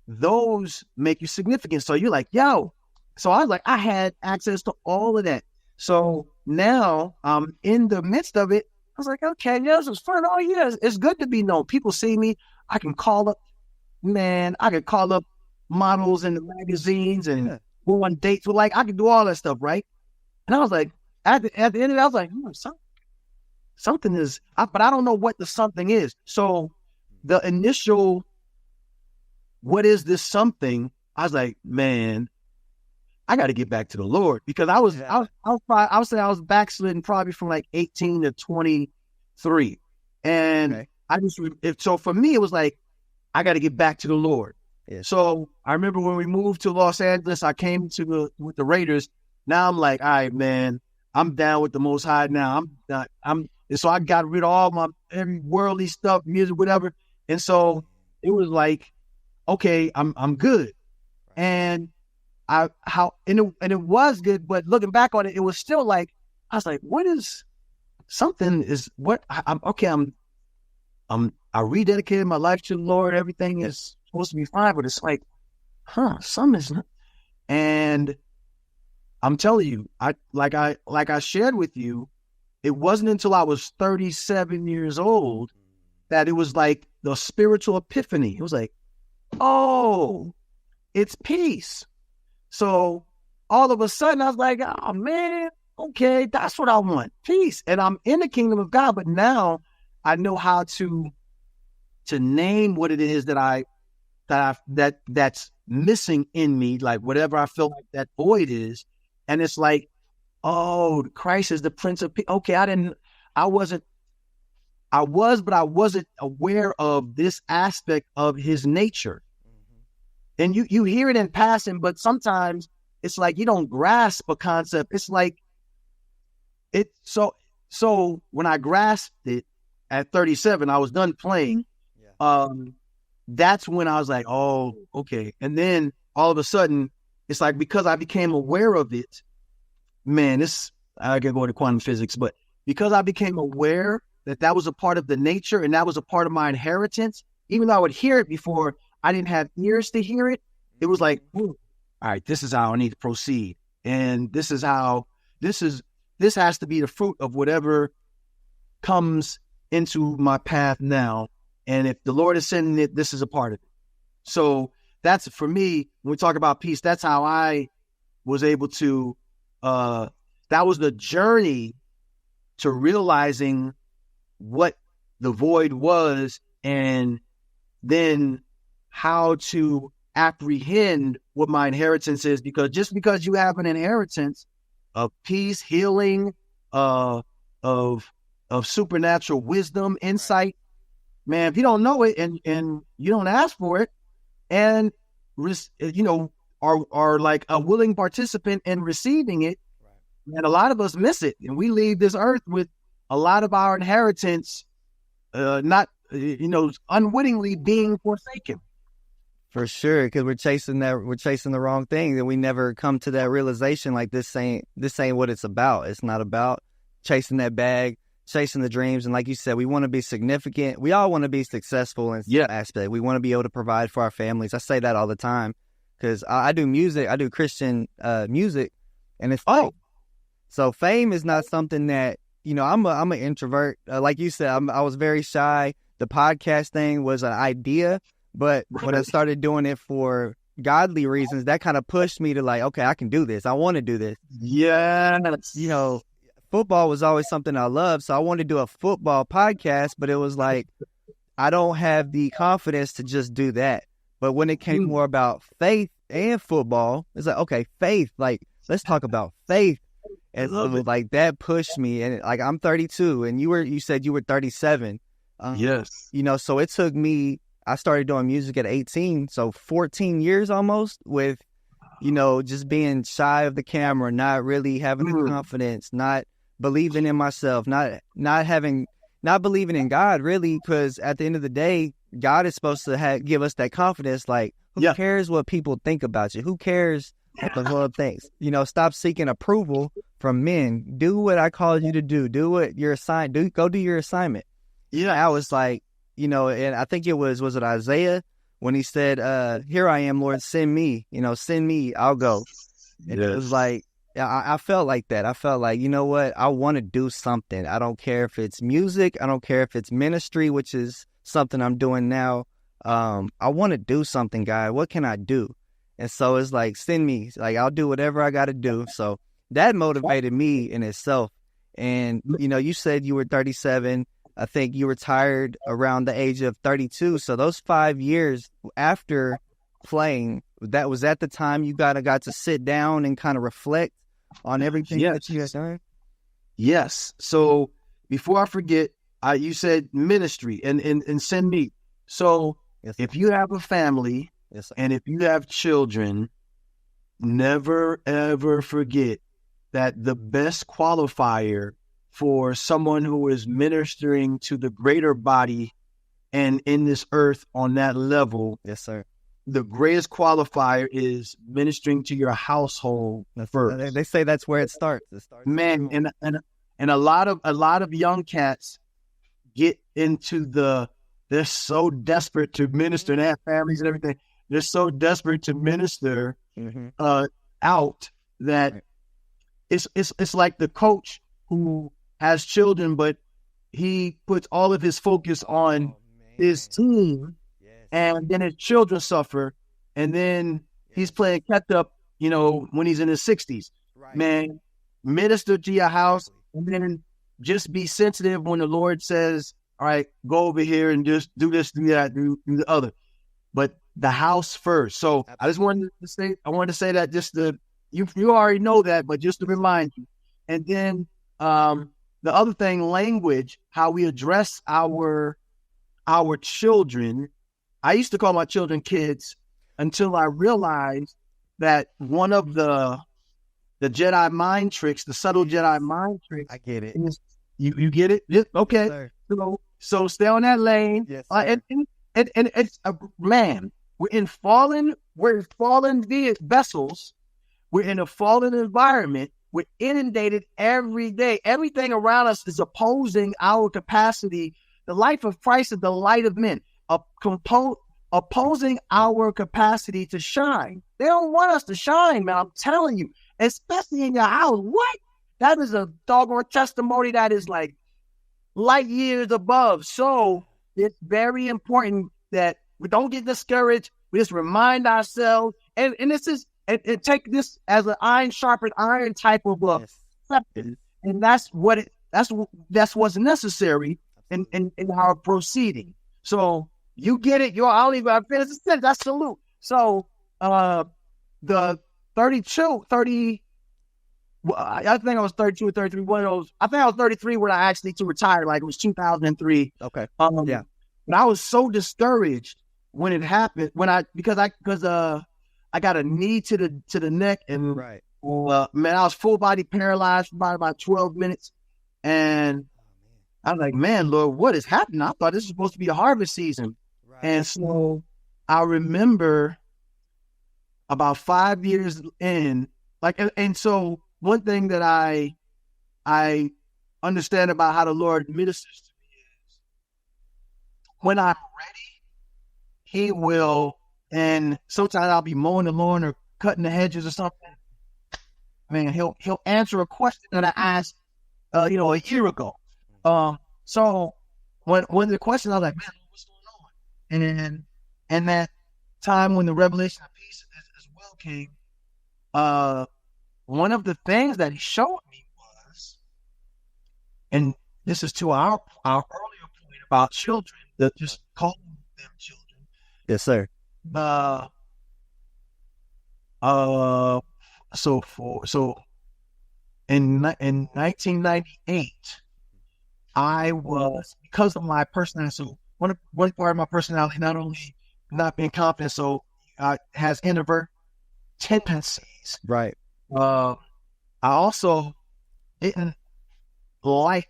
those make you significant. So you're like, yo. So I was like, I had access to all of that. So now I'm in the midst of it. I was like, okay, this was fun. Oh, yeah, it's good to be known. People see me. I can call up models in the magazines and go on dates. I can do all that stuff, right? And I was like, at the end of it, I was like, something is, but I don't know what the something is. So the initial, what is this something? I was like, man, I got to get back to the Lord, because I was backslidden probably from like 18 to 23. And so for me, it was like, I got to get back to the Lord. Yes. So I remember when we moved to Los Angeles, I came with the Raiders. Now I'm like, all right, man, I'm down with the Most High now. So I got rid of all my every worldly stuff, music, whatever. And so it was like, okay, I'm good. And it was good, but looking back on it, it was still like, I was like, I rededicated my life to the Lord. Everything is supposed to be fine, but it's like, something is not. And I'm telling you, like I shared with you, it wasn't until I was 37 years old that it was like the spiritual epiphany. It was like, oh, it's peace. So all of a sudden I was like, oh man, okay, that's what I want, peace. And I'm in the kingdom of God, but now I know how to name what it is that's missing in me, like whatever I feel like that void is. And it's like, oh, Christ is the Prince of Peace. Okay, I wasn't, but I wasn't aware of this aspect of his nature. And you hear it in passing, but sometimes it's like you don't grasp a concept. It's like so when I grasped it at 37, I was done playing. That's when I was like, oh, okay. And then all of a sudden, it's like because I became aware of it, man, I can go into quantum physics, but because I became aware that was a part of the nature and that was a part of my inheritance, even though I would hear it before, I didn't have ears to hear it. It was like, all right, this is how I need to proceed. And this has to be the fruit of whatever comes into my path now. And if the Lord is sending it, this is a part of it. So that's, for me, when we talk about peace, that's how I was able to, that was the journey to realizing what the void was and then how to apprehend what my inheritance is. Because just because you have an inheritance of peace, healing, of supernatural wisdom, insight, man, if you don't know it and you don't ask for it and, are like a willing participant in receiving it, and a lot of us miss it. And we leave this earth with a lot of our inheritance not, unwittingly being forsaken. For sure, because we're chasing the wrong thing, and we never come to that realization. Like this ain't what it's about. It's not about chasing that bag, chasing the dreams. And like you said, we want to be significant. We all want to be successful in some aspect. We want to be able to provide for our families. I say that all the time because I do music. I do Christian music, and it's fame. So fame is not something that, I'm an introvert. Like you said, I was very shy. The podcast thing was an idea. But when I started doing it for godly reasons, that kind of pushed me to like, okay, I can do this. I want to do this. Yeah. Football was always something I loved. So I wanted to do a football podcast, but it was like, I don't have the confidence to just do that. But when it came more about faith and football, it's like, okay, faith, like, let's talk about faith. And so, like, that pushed me. And like, I'm 32 and you said you were 37. Yes. So it took me, I started doing music at 18, so 14 years almost with, just being shy of the camera, not really having the confidence, not believing in myself, not believing in God, really, because at the end of the day, God is supposed to give us that confidence. Like, who cares what people think about you? Who cares what the world thinks? Stop seeking approval from men. Do what I called you to do. Do what you're assigned. Go do your assignment. Yeah, I was like, and I think it was it Isaiah when he said, here I am, Lord, send me, send me, I'll go. And it was like, I felt like that. I felt like, you know what? I want to do something. I don't care if it's music. I don't care if it's ministry, which is something I'm doing now. I want to do something, God. What can I do? And so it's like, send me, like, I'll do whatever I got to do. So that motivated me in itself. And, you said you were 37. I think you retired around the age of 32. So those 5 years after playing, that was at the time you got to sit down and kind of reflect on everything that you had done? Yes. So before I forget, you said ministry and send me. So if you have a family and if you have children, never, ever forget that the best qualifier for someone who is ministering to the greater body and in this earth on that level. Yes, sir. The greatest qualifier is ministering to your household first. They say that's where it starts. Man, and a lot of young cats get into they're so desperate to minister and have families and everything. They're so desperate to minister out that it's like the coach who has children, but he puts all of his focus on his team, and then his children suffer, and then he's playing catch up, when he's in his 60s. Right. Man, minister to your house, and then just be sensitive when the Lord says, all right, go over here and just do this, do that, do the other. But the house first. So absolutely. I wanted to say that just you already know that, but just to remind you, And then the other thing, language, how we address our children. I used to call my children kids until I realized that one of the Jedi mind tricks, the subtle Jedi mind tricks. I get it. Is, you get it? Yeah, okay. Yes, so stay on that lane. Yes, And it's man, we're in fallen vessels. We're in a fallen environment. We're inundated every day. Everything around us is opposing our capacity. The life of Christ is the light of men, opposing our capacity to shine. They don't want us to shine, man. I'm telling you, especially in your house. What? That is a doggone testimony that is like light years above. So it's very important that we don't get discouraged. We just remind ourselves, and this is, and take this as an iron sharpened iron type of acceptance, and that's what's necessary in our proceeding. So you get it. I don't even finish the sentence. I salute. So the 30. I think I was 32 or 33. One of those. I think I was 33 when I actually to retire. Like it was 2003. Okay. Yeah. But I was so discouraged when it happened. Because I got a knee to the neck, and right. Man, I was full body paralyzed for about 12 minutes, and I was like, man, Lord, what is happening? I thought this was supposed to be a harvest season, right. And so I remember about 5 years in, like, and so one thing that I understand about how the Lord ministers to me is when I'm ready, He will. And sometimes I'll be mowing the lawn or cutting the hedges or something. Man, he'll answer a question that I asked, a year ago. So when the question, I was like, man, what's going on? And that time when the revelation of peace as well came, one of the things that He showed me was, and this is to our earlier point about children, that just calling them children. Yes, sir. So in 1998, I was, because of my personality. So one part of my personality, not only not being confident, so has introvert tendencies. Right. I also didn't like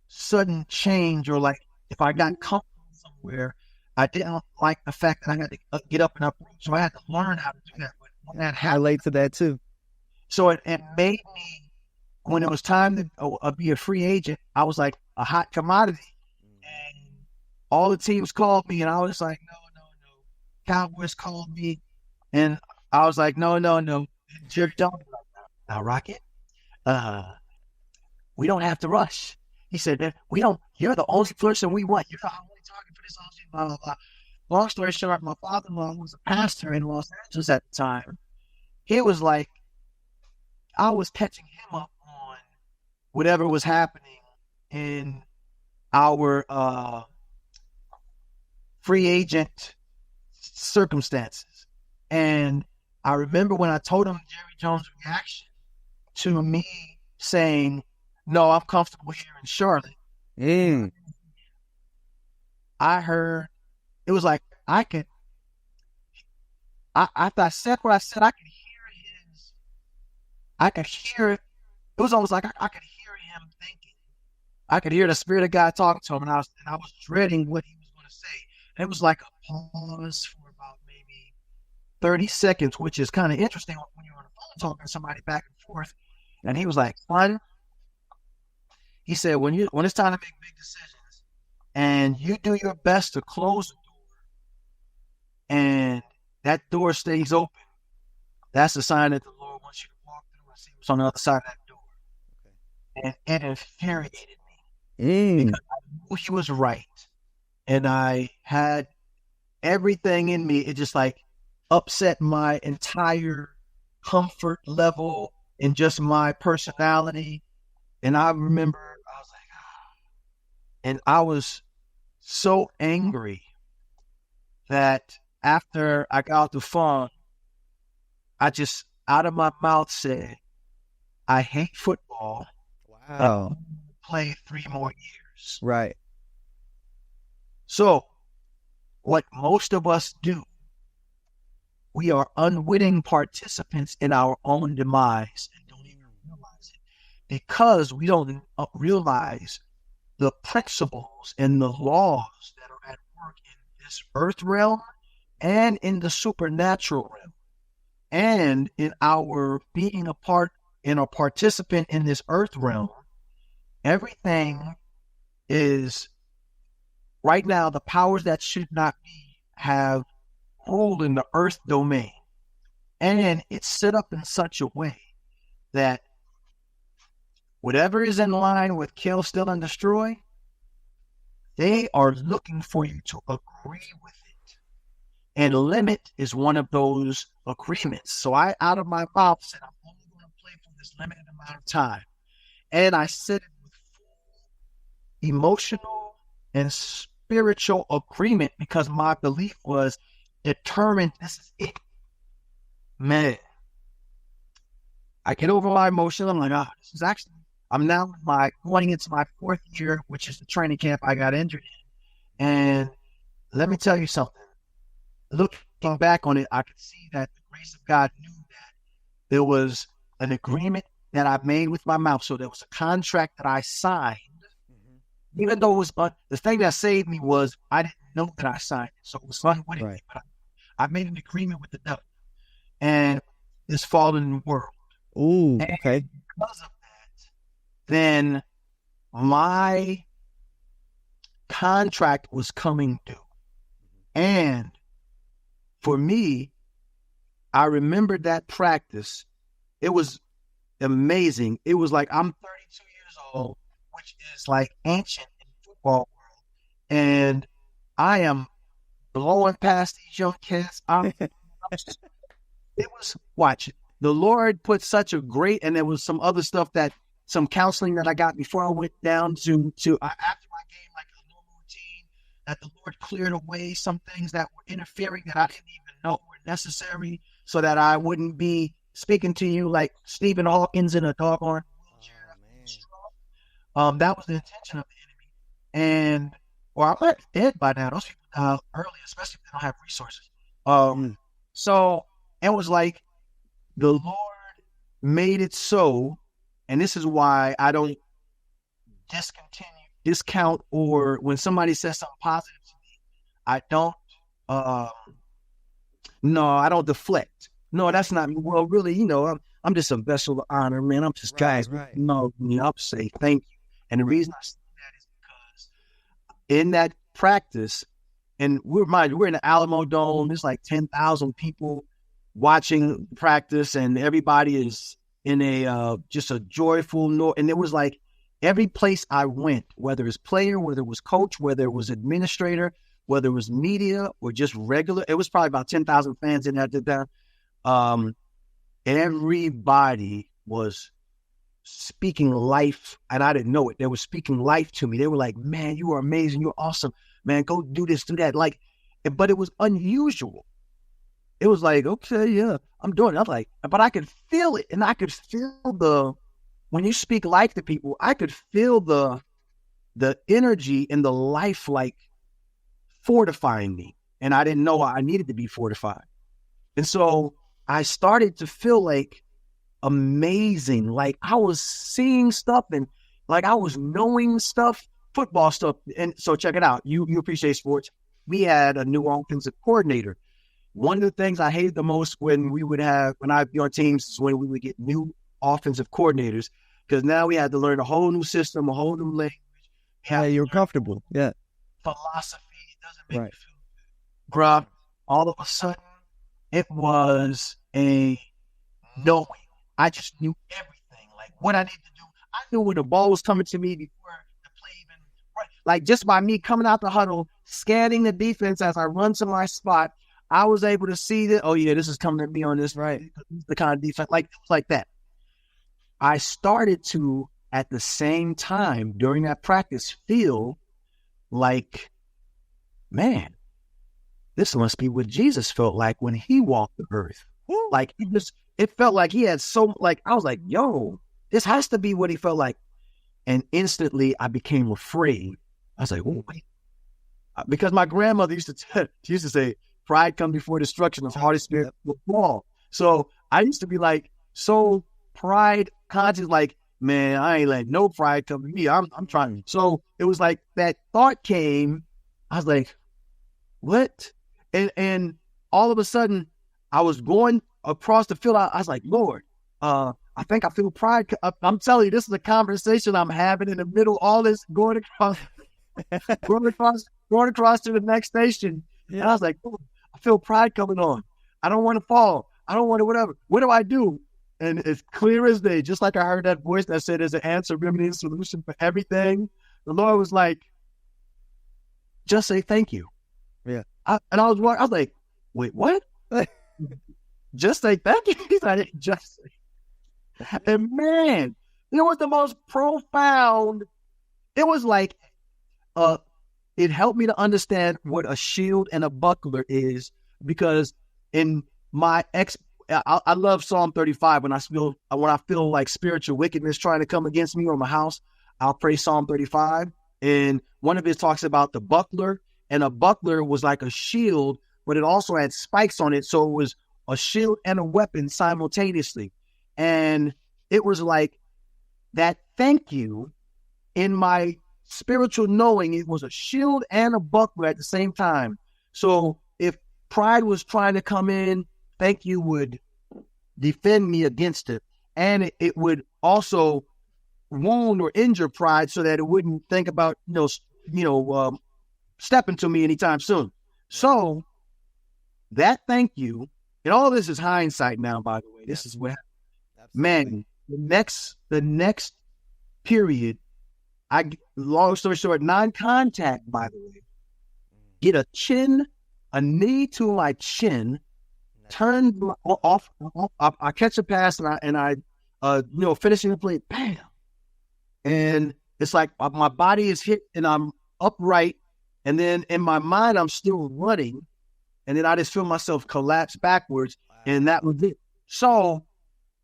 sudden change, or like if I got comfortable somewhere, I didn't like the fact that I had to get up and up. So I had to learn how to do that. But when that happened, I relate to that too. So it made me, when it was time to be a free agent, I was like a hot commodity. And all the teams called me, and I was like, no. Cowboys called me, and I was like, no. Jerry told me, now, Rocket, we don't have to rush. He said, you're the only person we want. You're the only target for this offseason, blah, blah, blah. Long story short, my father-in-law was a pastor in Los Angeles at the time. He was like, I was catching him up on whatever was happening in our free agent circumstances. And I remember when I told him Jerry Jones' reaction to me saying, no, I'm comfortable here in Charlotte. I heard, it was like, after I said what I said, I could hear it. It was almost like I could hear him thinking. I could hear the Spirit of God talking to him, and I was dreading what he was going to say. And it was like a pause for about maybe 30 seconds, which is kind of interesting when you're on the phone talking to somebody back and forth. And he was like, son, he said, when it's time to make big decisions, and you do your best to close the door, and that door stays open, that's a sign that the Lord wants you to walk through and see what's on the other side of that door. Okay. And it infuriated me because I knew he was right, and I had everything in me. It just like upset my entire comfort level and just my personality. And I remember I was like, and I was so angry that after I got off the phone, I just out of my mouth said, I hate football Wow. Play 3 more years. Right. So, what most of us do, we are unwitting participants in our own demise and don't even realize it because we don't realize the principles and the laws that are at work in this earth realm and in the supernatural realm and in our being a part and a participant in this earth realm. Everything is right now, the powers that should not be have rule in the earth domain. And it's set up in such a way that whatever is in line with kill, steal, and destroy, they are looking for you to agree with it. And limit is one of those agreements. So I, out of my mouth, said, I'm only going to play for this limited amount of time. And I said it with full emotional and spiritual agreement because my belief was determined. This is it. Man, I get over my emotion. I'm like, this is actually, I'm now going into my 4th year, which is the training camp I got injured in. And let me tell you something. Looking back on it, I could see that the grace of God knew that there was an agreement that I made with my mouth. So there was a contract that I signed, even though it was, the thing that saved me was I didn't know that I signed it. So it was unwitting. Right. But I made an agreement with the devil and this fallen world. Ooh, And okay. because of that, then my contract was coming due. And for me, I remembered that practice. It was amazing. It was like I'm 32 years old, which is like ancient in the football world. And I am blowing past these young kids. It was, watch it. The Lord put such a great, and there was some other stuff some counseling that I got before I went down to after my game, like a normal routine, that the Lord cleared away some things that were interfering that I didn't even know were necessary so that I wouldn't be speaking to you like Stephen Hawkins in a doggone wheelchair. That was the intention of the enemy. And, well, I'm dead by now. Those people die early, especially if they don't have resources. So it was like the Lord made it so, and this is why I don't discount, or when somebody says something positive to me, I don't, I don't deflect. No, that's not me. Well, really, I'm just a vessel of honor, man. I'm just guys. Right. No, I'll say thank you. And the reason I say that is because in that practice, and we're in the Alamo Dome. There's like 10,000 people watching practice, and everybody is in just a joyful note. And it was like every place I went, whether it's player, whether it was coach, whether it was administrator, whether it was media or just regular, it was probably about 10,000 fans in there at the time. Everybody was speaking life, and I didn't know it. They were speaking life to me. They were like, man, you are amazing. You're awesome, man. Go do this, do that. Like, but it was unusual. It was like, okay, yeah, I'm doing it. I'm like, but I could feel it. And I could feel when you speak life to people, I could feel the energy and the life like fortifying me. And I didn't know I needed to be fortified. And so I started to feel like amazing. Like I was seeing stuff and like I was knowing stuff, football stuff. And so check it out. You appreciate sports. We had a new offensive coordinator. One of the things I hated the most when I'd be on teams is when we would get new offensive coordinators, because now we had to learn a whole new system, a whole new language. Yeah, you're comfortable. Yeah. Philosophy. It doesn't make me feel good. Bruh, all of a sudden, it was a knowing. I just knew everything, like what I needed to do. I knew when the ball was coming to me before the play even, like just by me coming out the huddle, scanning the defense as I run to my spot, I was able to see that, oh yeah, this is coming at me on this, right? The kind of defense, like that. I started to, at the same time during that practice, feel like, man, this must be what Jesus felt like when he walked the earth. Like it felt like he had I was like, yo, this has to be what he felt like. And instantly I became afraid. I was like, oh, wait. Because my grandmother she used to say, pride comes before destruction, the haughty spirit will fall. So I used to be like, so pride conscious, like, man, I ain't letting no pride come to me. I'm trying. So it was like that thought came. I was like, what? And all of a sudden I was going across the field. I was like, Lord, I think I feel pride. I'm telling you, this is a conversation I'm having in the middle, all this going across to the next station. Yeah. And I was like, oh, I feel pride coming on. I don't want to fall. I don't want to whatever. What do I do? And it's clear as day, just like I heard that voice that said there's an answer, remedy, and solution for everything. The Lord was like, just say thank you. Yeah. I was like, wait, what? Just say thank you? He's like, just say. And man, it was the most profound. It was like, it helped me to understand what a shield and a buckler is, because in my I love Psalm 35. When I feel like spiritual wickedness trying to come against me or my house, I'll pray Psalm 35. And one of it talks about the buckler, and a buckler was like a shield, but it also had spikes on it. So it was a shield and a weapon simultaneously. And it was like that thank you in my spiritual knowing. It was a shield and a buckler at the same time. So if pride was trying to come in, thank you would defend me against it. And it would also wound or injure pride so that it wouldn't think about, stepping to me anytime soon. So that thank you, and all this is hindsight now, by the way. This is what happened. Man, the next period, long story short, non-contact, by the way, get a knee to my chin, turn off. I catch a pass and I finishing the play, bam. And it's like my body is hit and I'm upright. And then in my mind, I'm still running. And then I just feel myself collapse backwards. Wow. And that was it. So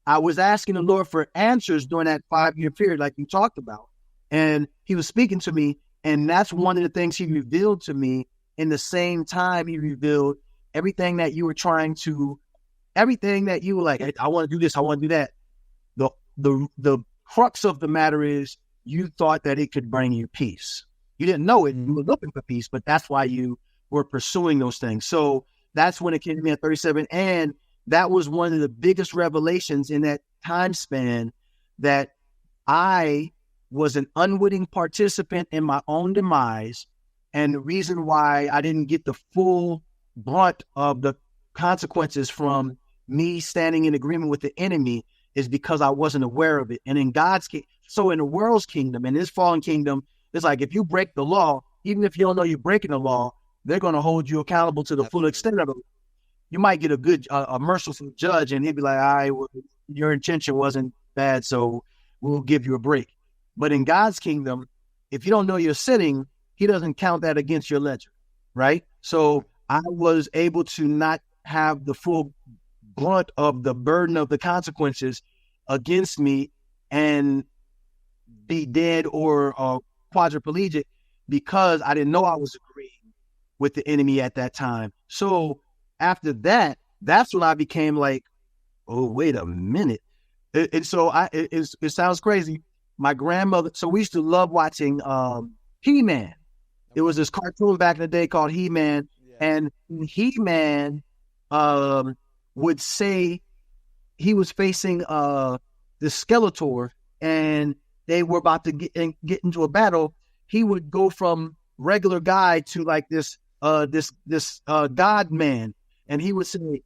I was asking the Lord for answers during that 5-year period, like you talked about. And he was speaking to me. And that's one of the things he revealed to me. In the same time, he revealed everything that you were like, hey, I want to do this, I want to do that. The crux of the matter is you thought that it could bring you peace. You didn't know it. You were looking for peace, but that's why you were pursuing those things. So that's when it came to me at 37. And that was one of the biggest revelations in that time span, that I was an unwitting participant in my own demise. And the reason why I didn't get the full brunt of the consequences from me standing in agreement with the enemy is because I wasn't aware of it. And in so in the world's kingdom, in this fallen kingdom, it's like if you break the law, even if you don't know you're breaking the law, they're going to hold you accountable to the full extent of it. You might get a merciful judge, and he'd be like, all right, well, your intention wasn't bad, so we'll give you a break. But in God's kingdom, if you don't know you're sinning, he doesn't count that against your ledger, right? So I was able to not have the full brunt of the burden of the consequences against me and be dead or quadriplegic because I didn't know I was agreeing with the enemy at that time. So after that, that's when I became like, oh, wait a minute. And so it sounds crazy. My grandmother, so we used to love watching He-Man. It was this cartoon back in the day called He-Man. Yeah. And He-Man would say he was facing the Skeletor and they were about to get into a battle. He would go from regular guy to like this God man. And he would say,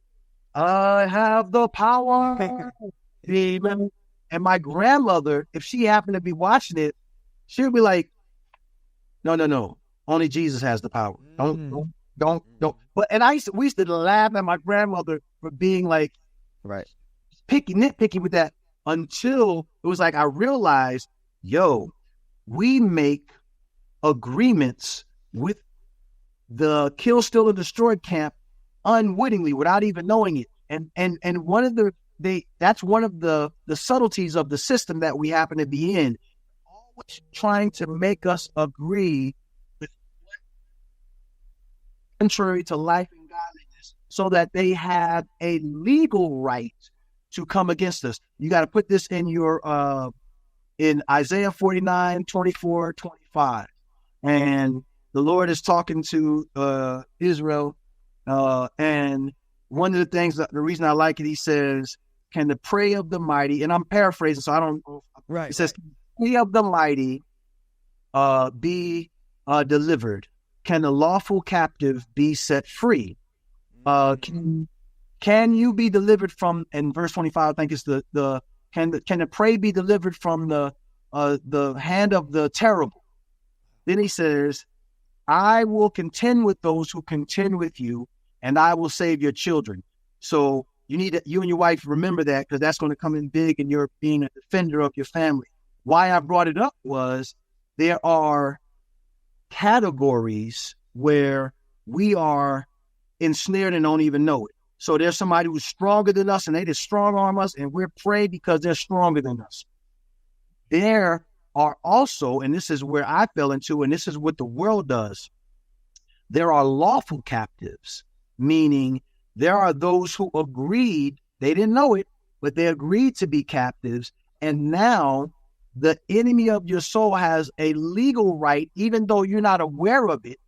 I have the power. He-Man. And my grandmother, if she happened to be watching it, she would be like, no. Only Jesus has the power. Don't. But we used to laugh at my grandmother for being like, right, nitpicky with that, until it was like I realized, we make agreements with the kill, steal, and destroy camp unwittingly without even knowing it. And one of that's one of the subtleties of the system that we happen to be in. always trying to make us agree with what contrary to life and godliness so that they have a legal right to come against us. You got to put this in your in Isaiah 49, 24, 25. And the Lord is talking to Israel. And one of the things, the reason I like it, he says, can the prey of the mighty, and I'm paraphrasing, so I don't know. Right. It says, can the prey of the mighty be delivered? Can the lawful captive be set free? Can you be delivered from, in verse 25, I think it's can the prey be delivered from the hand of the terrible? Then he says, I will contend with those who contend with you, and I will save your children. So you and your wife remember that, because that's going to come in big in your being a defender of your family. Why I brought it up was there are categories where we are ensnared and don't even know it. So there's somebody who's stronger than us, and they just strong arm us, and we're prey because they're stronger than us. There are also, and this is where I fell into, and this is what the world does, there are lawful captives, meaning there are those who agreed, they didn't know it, but they agreed to be captives, and now the enemy of your soul has a legal right, even though you're not aware of it,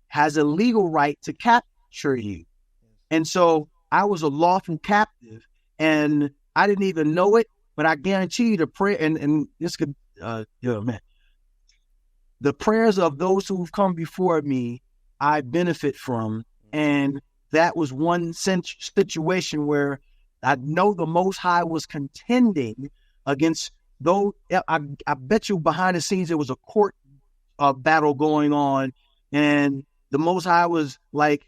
has a legal right to capture you. And so I was a lawful captive, and I didn't even know it, but I guarantee you the prayer, and this could, man, the prayers of those who've come before me, I benefit from. And that was one situation where I know the Most High was contending against those. I bet you behind the scenes there was a court battle going on, and the Most High was like,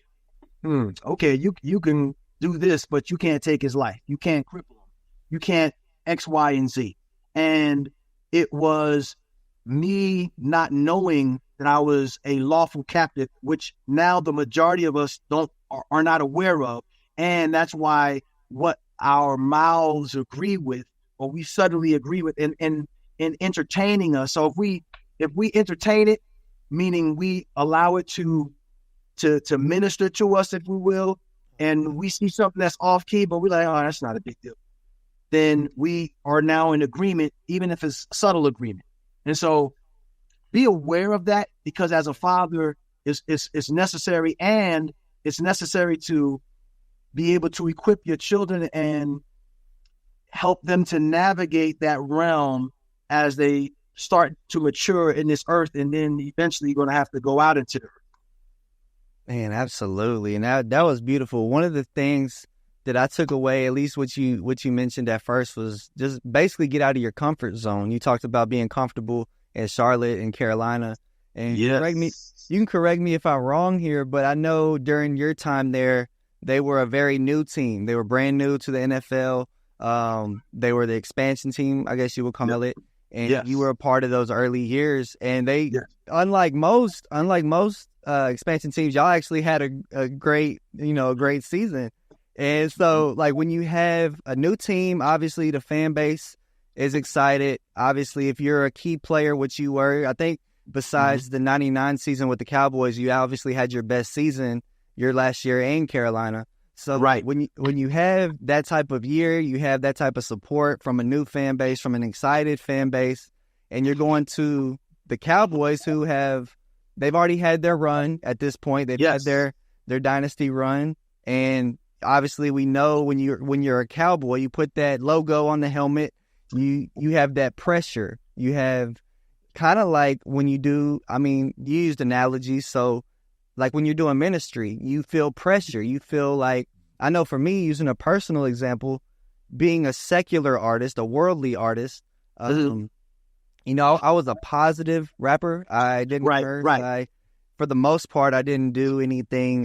okay, you can do this, but you can't take his life. You can't cripple him. You can't X, Y, and Z. And it was me not knowing that I was a lawful captive, which now the majority of us are not aware of. And that's why what our mouths agree with, or we subtly agree with in entertaining us. So if we entertain it, meaning we allow it to minister to us, if we will, and we see something that's off key, but we're like, oh, that's not a big deal, then we are now in agreement, even if it's subtle agreement. And so be aware of that, because as a father, it's necessary, and it's necessary to be able to equip your children and help them to navigate that realm as they start to mature in this earth, and then eventually you're going to have to go out into the earth. Man, absolutely. And that was beautiful. One of the things that I took away, at least what you mentioned at first, was just basically get out of your comfort zone. You talked about being comfortable in Charlotte and Carolina. And you can correct me if I'm wrong here, but I know during your time there, they were a very new team. They were brand new to the NFL. They were the expansion team, I guess you would call it. And you were a part of those early years. And they, unlike most expansion teams, y'all actually had a great season. And so, like, when you have a new team, obviously the fan base is excited. Obviously, if you're a key player, which you were, I think besides the 99 season with the Cowboys, you obviously had your best season your last year in Carolina. So when you have that type of year, you have that type of support from a new fan base, from an excited fan base, and you're going to the Cowboys, who they've already had their run at this point. They've had their dynasty run, and obviously we know when you're a Cowboy, you put that logo on the helmet, you have that pressure. You have kind of like when you do, you used analogies, so like when you're doing ministry, you feel pressure. You feel like, I know for me, using a personal example, being a secular artist, a worldly artist, I was a positive rapper. I didn't curse. For the most part, I didn't do anything,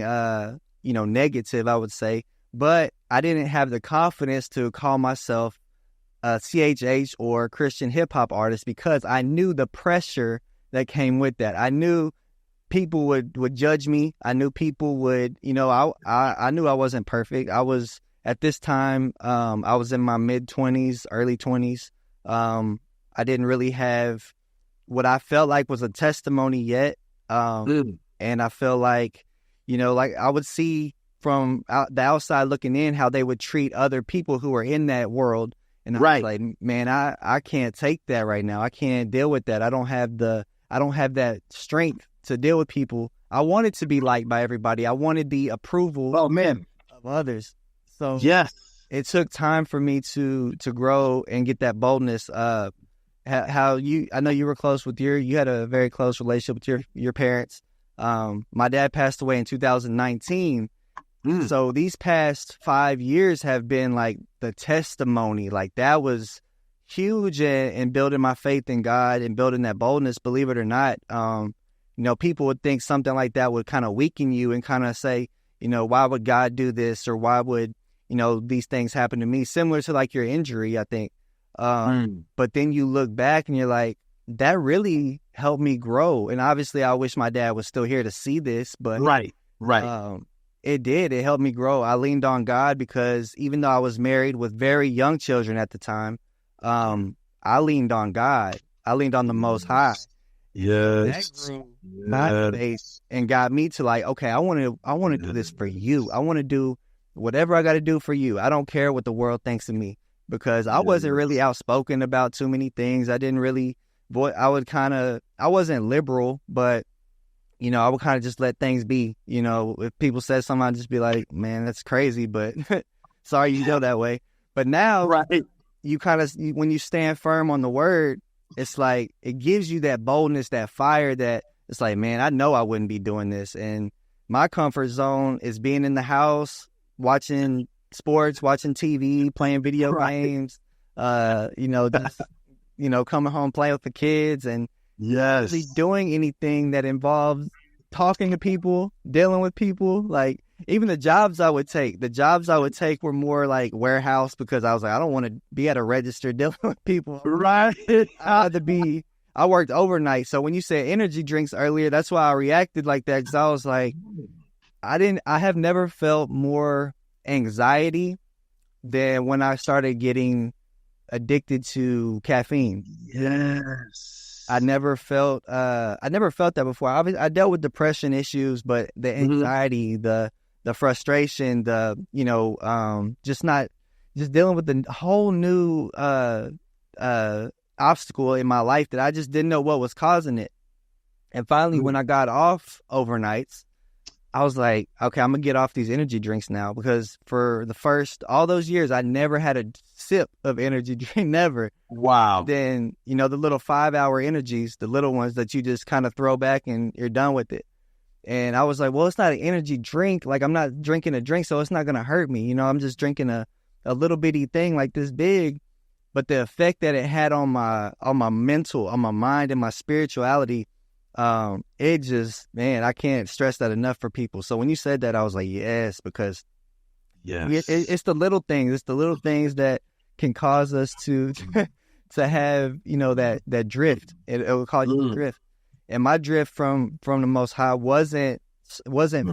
negative, I would say. But I didn't have the confidence to call myself a CHH or Christian hip hop artist, because I knew the pressure that came with that. I knew people would judge me. I knew people would, I knew I wasn't perfect. I was, at this time, I was in my mid-20s, early 20s. I didn't really have what I felt like was a testimony yet. And I feel like, like I would see from the outside looking in how they would treat other people who are in that world. And I was like, man, I can't take that right now. I can't deal with that. I don't have that strength to deal with people. I wanted to be liked by everybody. I wanted the approval of others. So it took time for me to grow and get that boldness. I know you were close with you had a very close relationship with your parents. My dad passed away in 2019. So these past 5 years have been like the testimony. Like that was huge in building my faith in God and building that boldness, believe it or not. People would think something like that would kind of weaken you and kind of say, why would God do this? Or why would, these things happen to me? Similar to like your injury, I think. But then you look back and you're like, that really helped me grow. And obviously I wish my dad was still here to see this, but it did. It helped me grow. I leaned on God because even though I was married with very young children at the time, I leaned on God. I leaned on the Most High. That grew my faith and got me to like, okay, I want to do this for you. I want to do whatever I got to do for you. I don't care what the world thinks of me, because I wasn't really outspoken about too many things. I didn't really, I wasn't liberal, but I would kind of just let things be. If people said something, I'd just be like, man, that's crazy, but sorry you feel that way. But now you kind of, when you stand firm on the word, it's like, it gives you that boldness, that fire that it's like, man, I know I wouldn't be doing this. And my comfort zone is being in the house, watching sports, watching TV, playing video games, just, coming home, playing with the kids and really doing anything that involves talking to people, dealing with people. Like even the jobs I would take were more like warehouse, because I was like, I don't want to be at a register dealing with people. I worked overnight. So when you said energy drinks earlier, that's why I reacted like that. Cause I was like, I have never felt more anxiety than when I started getting addicted to caffeine. I never felt that before. I dealt with depression issues, but the anxiety, the frustration, just dealing with the whole new obstacle in my life that I just didn't know what was causing it. And finally, when I got off overnights, I was like, okay, I'm gonna get off these energy drinks now, because for the first all those years, I never had a sip of energy drink, never. Wow. Then, the little 5-hour energies, the little ones that you just kind of throw back and you're done with it. And I was like, well, it's not an energy drink. Like, I'm not drinking a drink, so it's not gonna hurt me. I'm just drinking a little bitty thing like this big. But the effect that it had on my mental, on my mind and my spirituality, it just, man, I can't stress that enough for people. So when you said that, I was like, yes, because it's the little things. It's the little things that can cause us to have, that drift. It will cause you to drift. And my drift from the Most High wasn't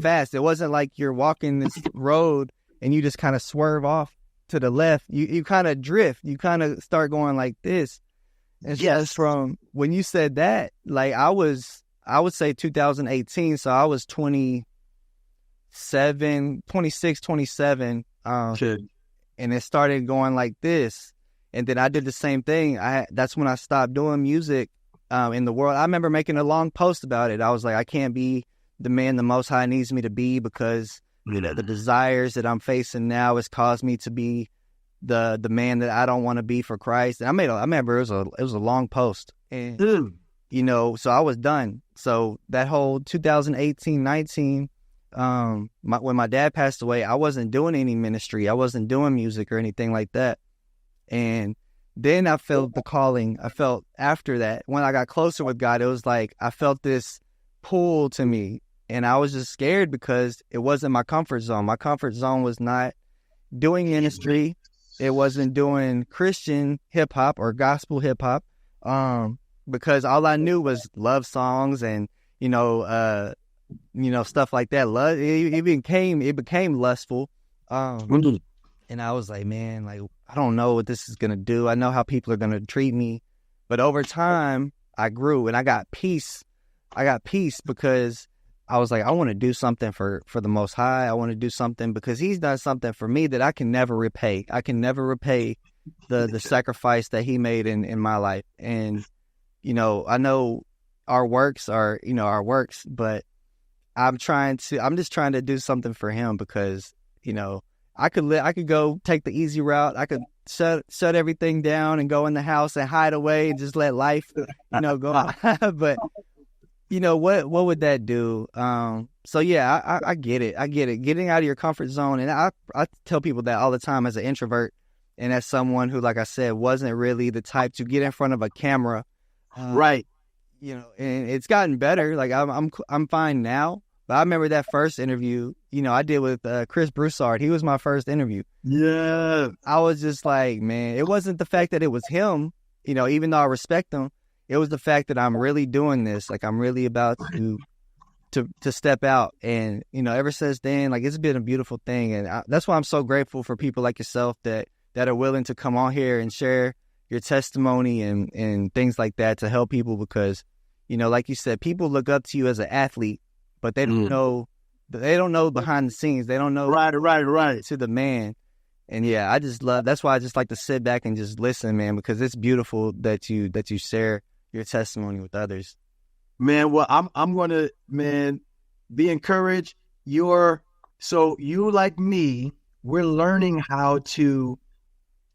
fast. It wasn't like you're walking this road and you just kind of swerve off to the left. You kind of drift. You kind of start going like this. And just from when you said that, like I would say 2018. So I was 26, 27. And it started going like this. And then I did the same thing. That's when I stopped doing music in the world. I remember making a long post about it. I was like, I can't be the man the Most High needs me to be, because the desires that I'm facing now has caused me to be the man that I don't want to be for Christ. And I remember it was a long post, and so I was done. So that whole 2018, 19, when my dad passed away, I wasn't doing any ministry. I wasn't doing music or anything like that. And then I felt the calling. I felt after that, when I got closer with God, it was like I felt this pull to me, and I was just scared because it wasn't my comfort zone. My comfort zone was not doing ministry. It wasn't doing Christian hip hop or gospel hip hop, because all I knew was love songs and stuff like that. Love it became lustful, and I was like, man, like I don't know what this is gonna do. I know how people are gonna treat me, but over time, I grew and I got peace. I got peace because I was like, I want to do something for the Most High. I want to do something because He's done something for me that I can never repay. I can never repay the sacrifice that He made in my life. And, I know our works are, our works, but I'm just trying to do something for Him because, I could go take the easy route. I could shut everything down and go in the house and hide away and just let life, go. But what would that do? So yeah, I get it. I get it. Getting out of your comfort zone. And I tell people that all the time as an introvert and as someone who, like I said, wasn't really the type to get in front of a camera. Right. And it's gotten better. Like I'm fine now. But I remember that first interview, I did with Chris Broussard. He was my first interview. Yeah. I was just like, man, it wasn't the fact that it was him, even though I respect him. It was the fact that I'm really doing this. Like, I'm really about to step out. And, ever since then, like, it's been a beautiful thing. And that's why I'm so grateful for people like yourself that are willing to come on here and share your testimony and things like that to help people because, like you said, people look up to you as an athlete, but they don't know behind the scenes. They don't know right to the man. And yeah, I just love, that's why I just like to sit back and just listen, man, because it's beautiful that you share your testimony with others. Man, well, I'm going to, man, be encouraged. You like me, we're learning how to,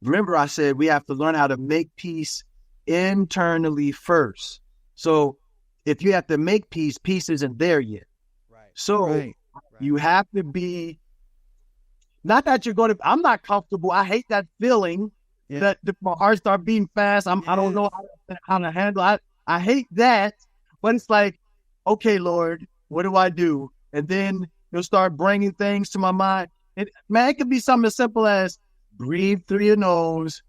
remember I said we have to learn how to make peace internally first. So if you have to make peace isn't there yet. Right. So you have to be, not that you're going to, I'm not comfortable. I hate that feeling that my heart starts beating fast. I don't know how to handle it. I hate that. But it's like, okay, Lord, what do I do? And then you'll start bringing things to my mind. It could be something as simple as breathe through your nose,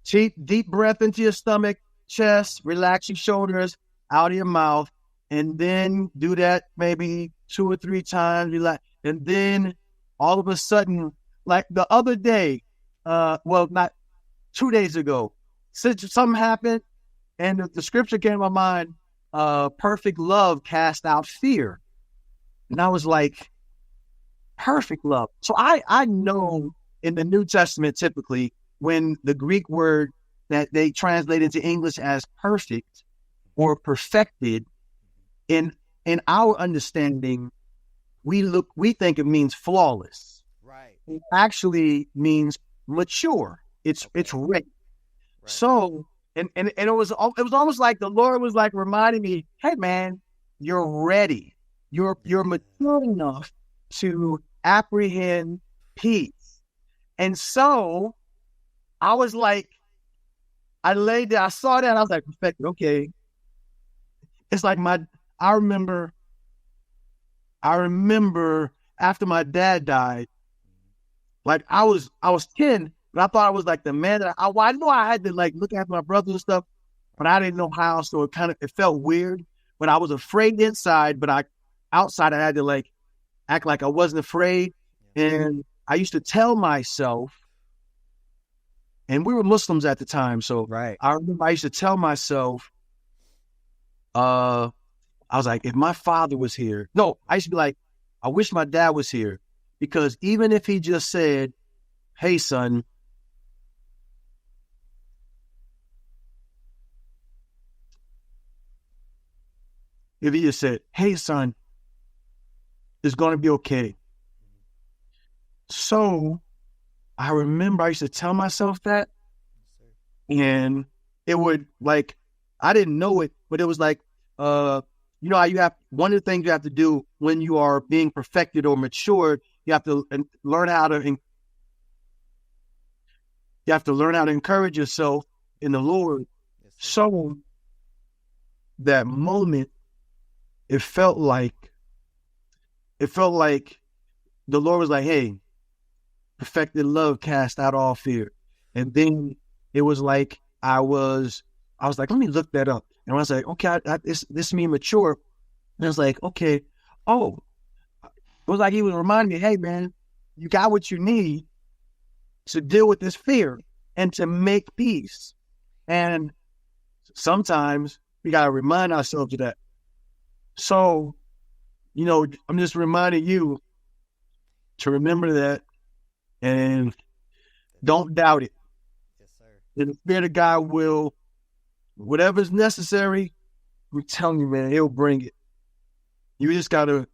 deep breath into your stomach, chest, relax your shoulders, out of your mouth, and then do that maybe 2 or 3 times, relax. And then all of a sudden, like the other day, not 2 days ago, something happened, and the scripture came to my mind, perfect love cast out fear. And I was like, perfect love. So I know in the New Testament, typically, when the Greek word that they translate into English as perfect or perfected, in our understanding, we think it means flawless. Right. It actually means mature. It's ready. Right. So, and it was almost like the Lord was like reminding me, hey man, you're ready. You're mature enough to apprehend peace. And so I was like, I laid there, I saw that, I was like, perfected, okay. It's like I remember after my dad died, like I was 10, but I thought I was like the man that I knew I had to like look after my brother and stuff, but I didn't know how. So it felt weird, but I was afraid inside, but outside I had to like act like I wasn't afraid. And I used to tell myself, and we were Muslims at the time. So I remember I used to tell myself, I was like, if my father was here, I used to be like, I wish my dad was here, because even if he just said, hey, son, if he just said, hey, son, it's going to be okay. So I remember I used to tell myself that, and it would like, I didn't know it, but it was like, you know, one of the things you have to do when you are being perfected or matured, you have to learn how to encourage yourself in the Lord. So that moment, it felt like the Lord was like, hey, perfected love cast out all fear. And then it was like, I was like, let me look that up. And I was like, okay, this means mature. And I was like, okay, it was like he was reminding me, hey man, you got what you need to deal with this fear and to make peace. And sometimes We got to remind ourselves of that. So, I'm just reminding you to remember that and don't doubt it. Yes, sir. And the Spirit of God will, whatever's necessary, I'm telling you, man, He'll bring it. You just got to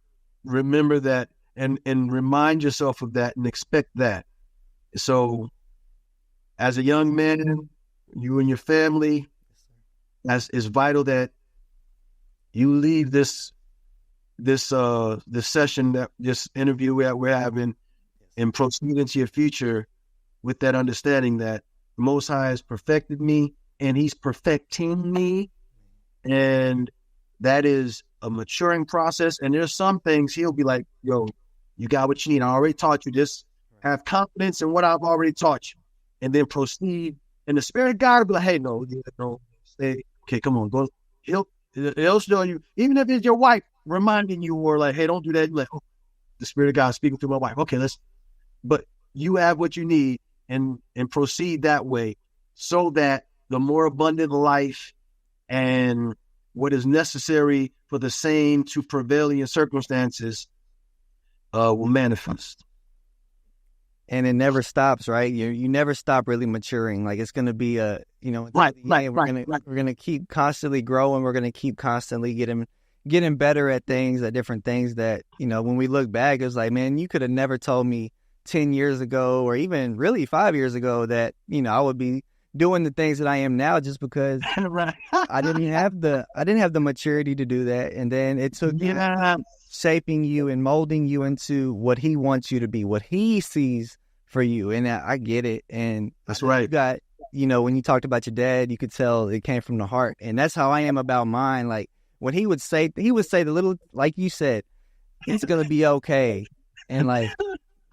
remember that and remind yourself of that and expect that. So, as a young man, you and your family, it's vital that you leave this session, this interview that we're having, and proceed into your future with that understanding that the Most High has perfected me and He's perfecting me, and that is a maturing process. And there's some things He'll be like, yo, you got what you need. I already taught you this. Have confidence in what I've already taught you, and then proceed. And the Spirit of God will be like, hey, no, stay. Okay, come on, go. He'll show you, even if it's your wife reminding you, or like, hey, don't do that. You're like, oh, the Spirit of God is speaking through my wife. Okay, but you have what you need, and proceed that way, so that the more abundant life and what is necessary for the same to prevail in circumstances will manifest. And it never stops, right? You never stop really maturing. Like, it's going to be Right. We're gonna keep constantly growing. We're gonna keep constantly getting better at different things that, when we look back, it's like, man, you could have never told me 10 years ago, or even really 5 years ago, that, I would be doing the things that I am now, just because Right. I didn't have the maturity to do that. And then it took shaping you and molding you into what He wants you to be, what He sees for you. And I get it. And that's right. You got, when you talked about your dad, you could tell it came from the heart. And that's how I am about mine. Like, when he would say the little, like you said, it's going to be okay. And like,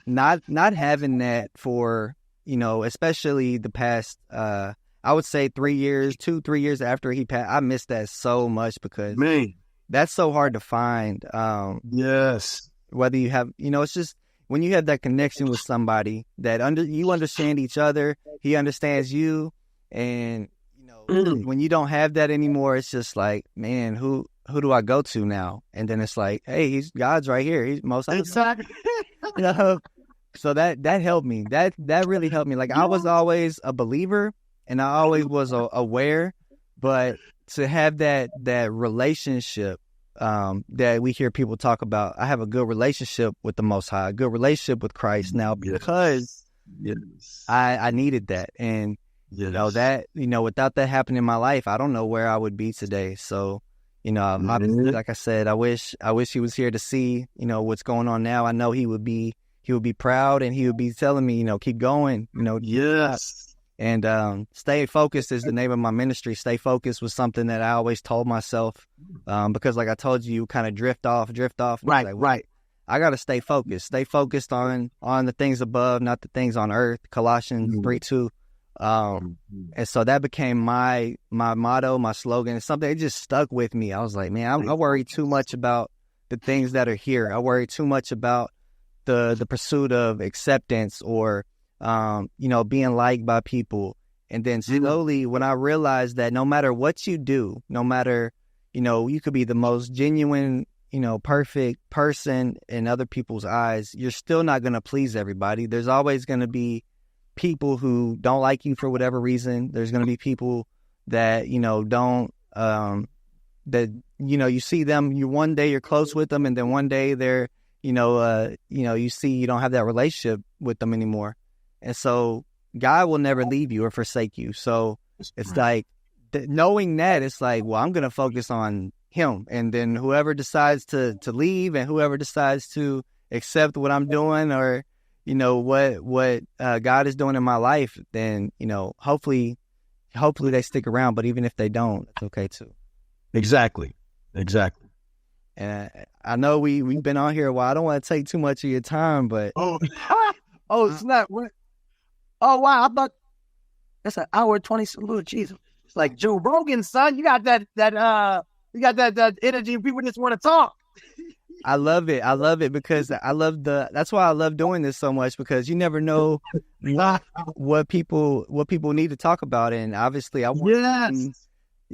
not having that for, especially the past, I would say 3 years after he passed, I missed that so much, because that's so hard to find. Yes. Whether you have, it's just when you have that connection with somebody that you understand each other, he understands you, and when you don't have that anymore, it's just like, man, who do I go to now? And then it's like, hey, God's right here. He's most exactly. So that helped me. That really helped me. Like, I was always a believer, and I always was aware, but to have that relationship that we hear people talk about, I have a good relationship with the Most High, a good relationship with Christ now, because I needed that. And without that happening in my life, I don't know where I would be today. So, obviously, like I said, I wish he was here to see, what's going on now. I know he would be proud, and he would be telling me, keep going, Yes. And stay focused is the name of my ministry. Stay focused was something that I always told myself, because, like I told you, kind of drift off. Right, like, right. I got to stay focused. Stay focused on the things above, not the things on earth. Colossians 3:2. And so that became my motto, my slogan. It's something that just stuck with me. I was like, man, I worry too much about the things that are here. I worry too much about the pursuit of acceptance, or being liked by people. And then slowly, when I realized that no matter what you do, no matter, you could be the most genuine, perfect person in other people's eyes, you're still not going to please everybody. There's always going to be people who don't like you for whatever reason. There's going to be people that, don't, that, you see them, one day you're close with them, and then one day they're, you see you don't have that relationship with them anymore. And so God will never leave you or forsake you. So it's like, knowing that, it's like, well, I'm going to focus on Him. And then whoever decides to leave, and whoever decides to accept what I'm doing, or, what God is doing in my life, then, hopefully they stick around. But even if they don't, it's okay too. Exactly. And I know we've been on here a while. I don't want to take too much of your time, but it's not. Oh wow! I thought that's an hour and 20. Lord Jesus, it's like Joe Rogan, son. You got that energy, and people just want to talk. I love it because that's why I love doing this so much, because you never know what people need to talk about. And obviously I want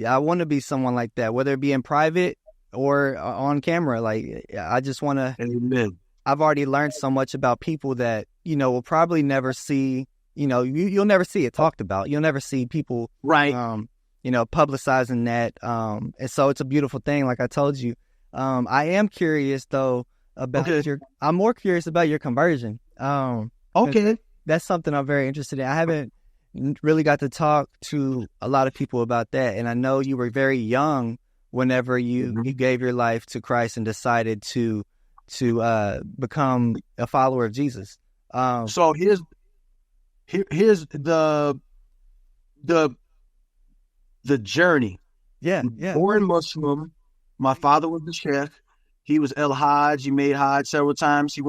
I want to be someone like that, whether it be in private or on camera. Like, I just want to. Amen. I've already learned so much about people that, will probably never see, you'll never see it talked about. You'll never see people, Right. Publicizing that. And so it's a beautiful thing. Like I told you, I am curious though about I'm more curious about your conversion. Okay. That's something I'm very interested in. I haven't really got to talk to a lot of people about that. And I know you were very young whenever you gave your life to Christ and decided to become a follower of Jesus. So here's the journey. Yeah. Born Muslim. My father was the chef. He was El Hajj. He made Hajj several times. He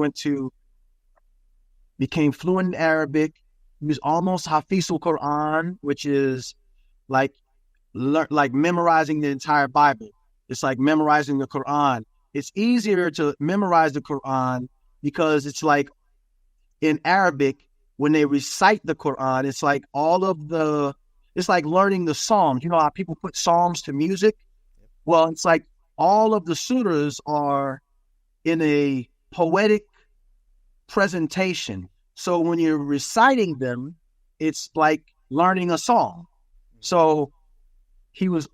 became fluent in Arabic. He was almost Hafizul Quran, which is like memorizing the entire Bible. It's like memorizing the Quran. It's easier to memorize the Quran because it's like in Arabic, when they recite the Quran, it's like it's like learning the Psalms. You know how people put Psalms to music? Well, it's like all of the surahs are in a poetic presentation. So when you're reciting them, it's like learning a song. So he was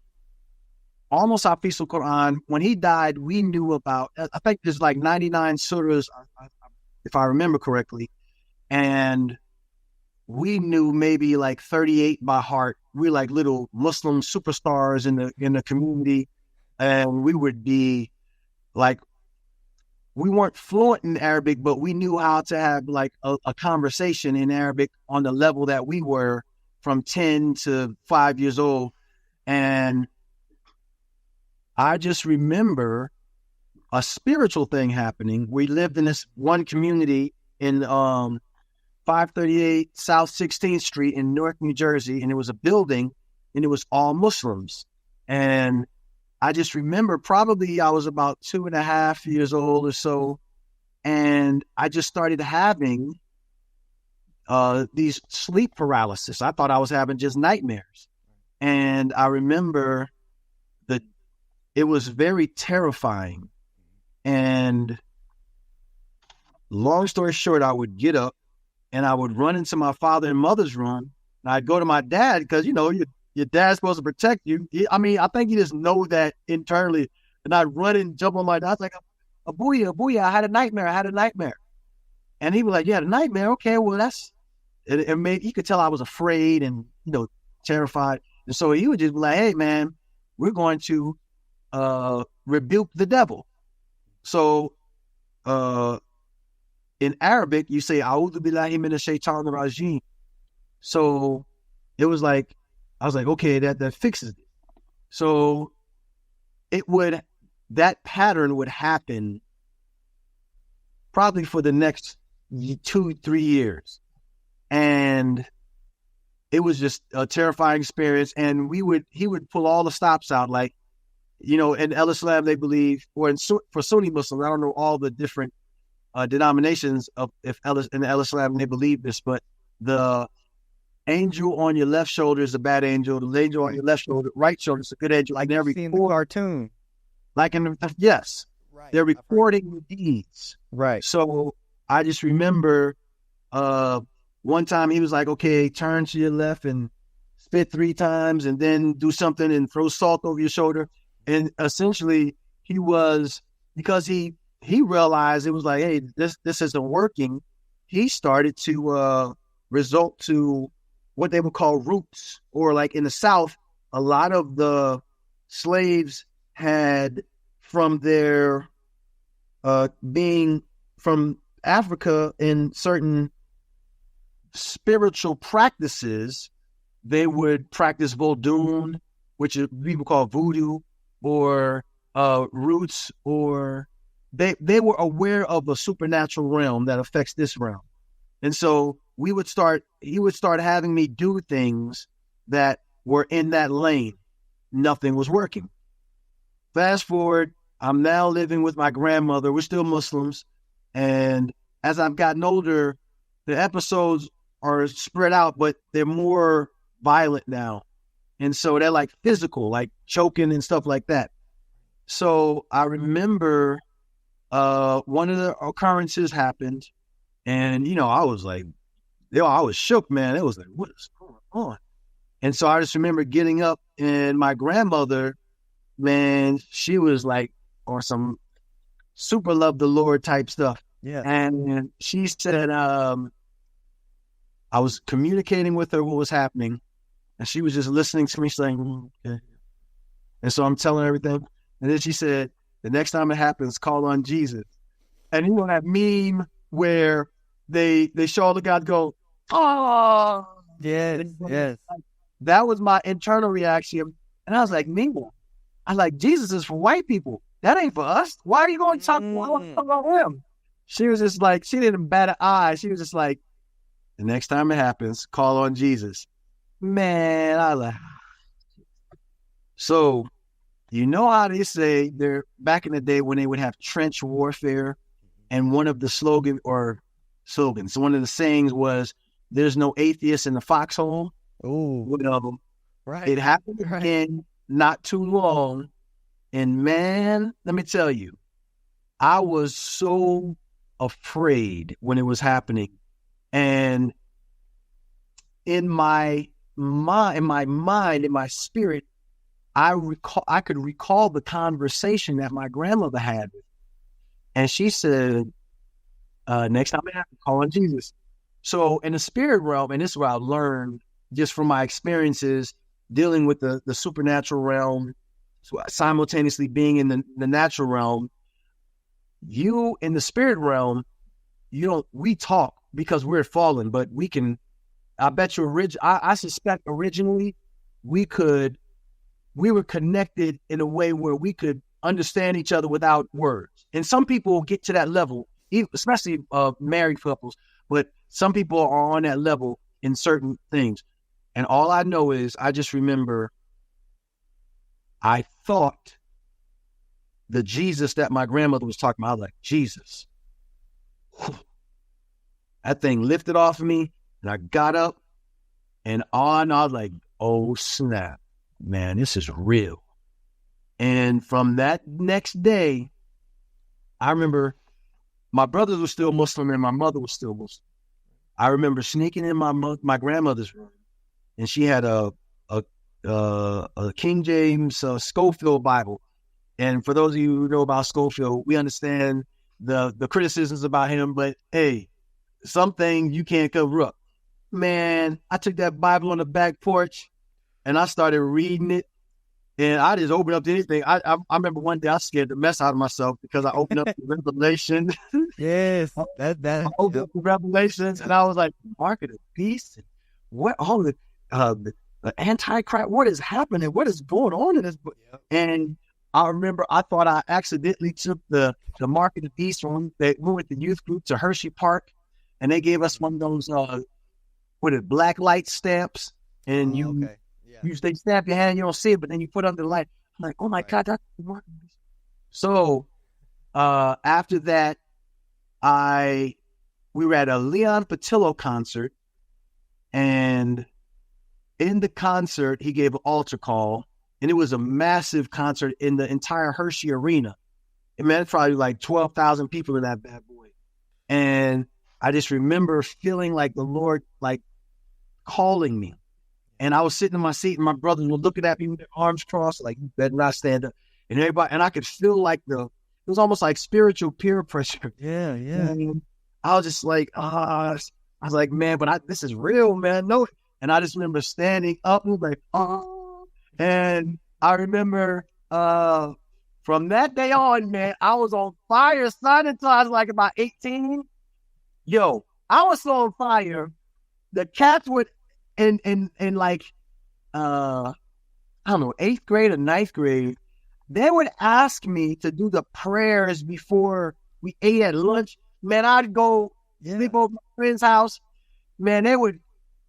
almost Hafizul Quran. When he died, we knew about, I think there's like 99 surahs, if I remember correctly. And we knew maybe like 38 by heart. We're like little Muslim superstars in the community. And we would be like, we weren't fluent in Arabic, but we knew how to have like a conversation in Arabic on the level that we were from 10 to 5 years old. And I just remember a spiritual thing happening. We lived in this one community in 538 South 16th Street in Newark, New Jersey, and it was a building, and it was all Muslims. And I just remember probably I was about 2.5 years old or so, and I just started having these sleep paralysis. I thought I was having just nightmares. And I remember it was very terrifying. And long story short, I would get up and I would run into my father and mother's room. And I'd go to my dad because, your dad's supposed to protect you. I think you just know that internally. And I'd run and jump on my dad. I was like, Abuya, I had a nightmare. And he was like, you had a nightmare? Okay, well, it made, he could tell I was afraid and, terrified. And so he would just be like, hey, man, we're going to rebuke the devil. So in Arabic, you say, A'udhu billahi minash shaitanir rajim. So it was like, I was like, okay, that fixes it. So that pattern would happen probably for the next 2-3 years. And it was just a terrifying experience. And he would pull all the stops out. Like, in Al-Islam, they believe, or for Sunni Muslims, I don't know all the different denominations in Al-Islam, they believe this, but the angel on your left shoulder is a bad angel. The angel on your right shoulder is a good angel. Like they're recording the cartoon. Like yes, right. They're recording the deeds. Right. So I just remember one time he was like, "Okay, turn to your left and spit 3 times, and then do something and throw salt over your shoulder." And essentially, because he realized it was like, "Hey, this isn't working." He started to resort to what they would call roots, or like in the South, a lot of the slaves had from their being from Africa in certain spiritual practices, they would practice Vodun, which people call voodoo, or roots, or they were aware of a supernatural realm that affects this realm. And so he would start having me do things that were in that lane. Nothing was working. Fast forward, I'm now living with my grandmother. We're still Muslims. And as I've gotten older, the episodes are spread out, but they're more violent now. And so they're like physical, like choking and stuff like that. So I remember one of the occurrences happened, and I was like, I was shook, man. It was like, what is going on? And so I just remember getting up, and my grandmother, man, she was like on some super love the Lord type stuff. Yeah. And she said, I was communicating with her what was happening, and she was just listening to me saying, okay. And so I'm telling her everything. And then she said, the next time it happens, call on Jesus. And you know that meme where they show all the guys go, oh, yes. That was my internal reaction. And I was like, Nina, Jesus is for white people. That ain't for us. Why are you going to talk about him? She was just like, she didn't bat an eye. She was just like, the next time it happens, call on Jesus. Man, I like. So, how they say they're back in the day when they would have trench warfare, and one of the slogans, one of the sayings was, there's no atheist in the foxhole. Oh, one of them. Right. It happened again not too long. And man, let me tell you, I was so afraid when it was happening. And in my mind, in my spirit, I could recall the conversation that my grandmother had. And she said, next time it happens, call on Jesus. So in the spirit realm, and this is what I learned just from my experiences dealing with the supernatural realm, simultaneously being in the natural realm, you in the spirit realm, we talk because we're fallen, but we can, I bet you, I suspect originally we were connected in a way where we could understand each other without words. And some people get to that level, especially married couples, but some people are on that level in certain things. And all I know is I just remember I thought the Jesus that my grandmother was talking about, I was like, Jesus. That thing lifted off of me, and I got up, and I was like, oh, snap. Man, this is real. And from that next day, I remember my brothers were still Muslim and my mother was still Muslim. I remember sneaking in my grandmother's room, and she had a King James Schofield Bible. And for those of you who know about Schofield, we understand the criticisms about him, but hey, some things you can't cover up. Man, I took that Bible on the back porch and I started reading it, and I just opened up to anything. I remember one day I scared the mess out of myself because I opened up the Revelation. Yes, I opened up the Revelations, and I was like, mark of the beast, and what all the Antichrist, what is happening? What is going on in this book? Yep. And I remember I thought I accidentally took the mark of the beast one. They went with the youth group to Hershey Park, and they gave us one of those black light stamps, and they snap your hand, you don't see it, but then you put under the light. I'm like, oh my God, that's the mark of the beast. So after that, we were at a Leon Patillo concert, and in the concert, he gave an altar call, and it was a massive concert in the entire Hershey Arena. And man, it's probably like 12,000 people in that bad boy. And I just remember feeling like the Lord, like, calling me. And I was sitting in my seat, and my brothers were looking at me with their arms crossed, like, you better not stand up. And everybody, and I could feel like it was almost like spiritual peer pressure. Yeah. And I was just like, I was like, man, but this is real, man. No. And I just remember standing up and like, and I remember from that day on, man, I was on fire, son, until I was like about 18. Yo, I was so on fire. The cats would in like I don't know, 8th grade or 9th grade, they would ask me to do the prayers before we ate at lunch. Man, I'd go sleep over my friend's house. Man, they would,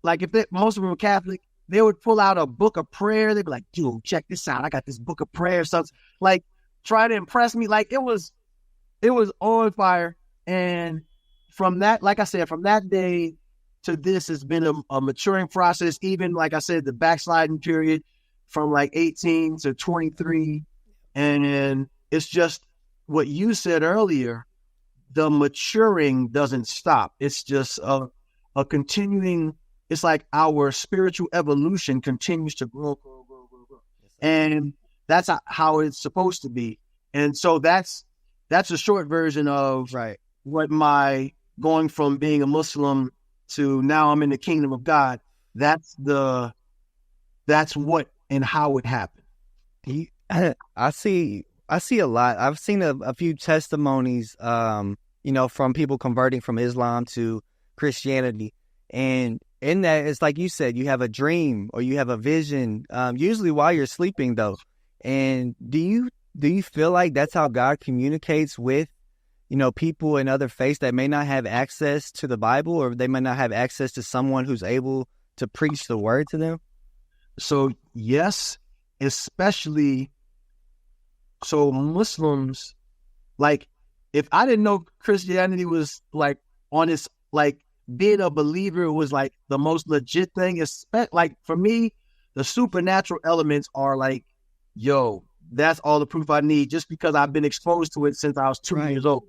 like, most of them were Catholic, they would pull out a book of prayer. They'd be like, dude, check this out. I got this book of prayer. So like, try to impress me. Like, it was on fire. And from that, like I said, from that day to this has been a maturing process. Even, like I said, the backsliding period, from like 18 to 23. And it's just what you said earlier, the maturing doesn't stop. It's just a continuing, it's like our spiritual evolution continues to grow. And that's how it's supposed to be. And so that's a short version of what my going from being a Muslim to now I'm in the kingdom of God. That's what and how it happened. I see a lot. I've seen a few testimonies, from people converting from Islam to Christianity. And in that, it's like you said, you have a dream or you have a vision, usually while you're sleeping though. And do you feel like that's how God communicates with, people in other faiths that may not have access to the Bible, or they may not have access to someone who's able to preach the word to them? So yes, especially so Muslims, like if I didn't know Christianity was like on its, like being a believer was like the most legit thing. Like for me, the supernatural elements are like, yo, that's all the proof I need, just because I've been exposed to it since I was 2 years old.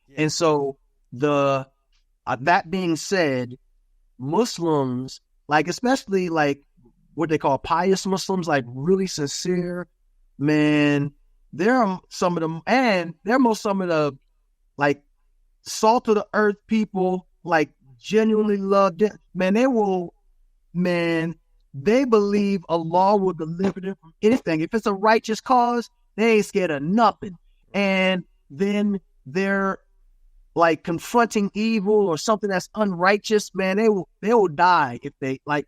Yeah. And so that being said, Muslims, like especially like what they call pious Muslims, like really sincere, man, they're some of them, and they're some of the like salt of the earth people, like genuinely love them. They believe Allah will deliver them from anything. If it's a righteous cause, they ain't scared of nothing. And then they're like confronting evil or something that's unrighteous, man, they will die if they like.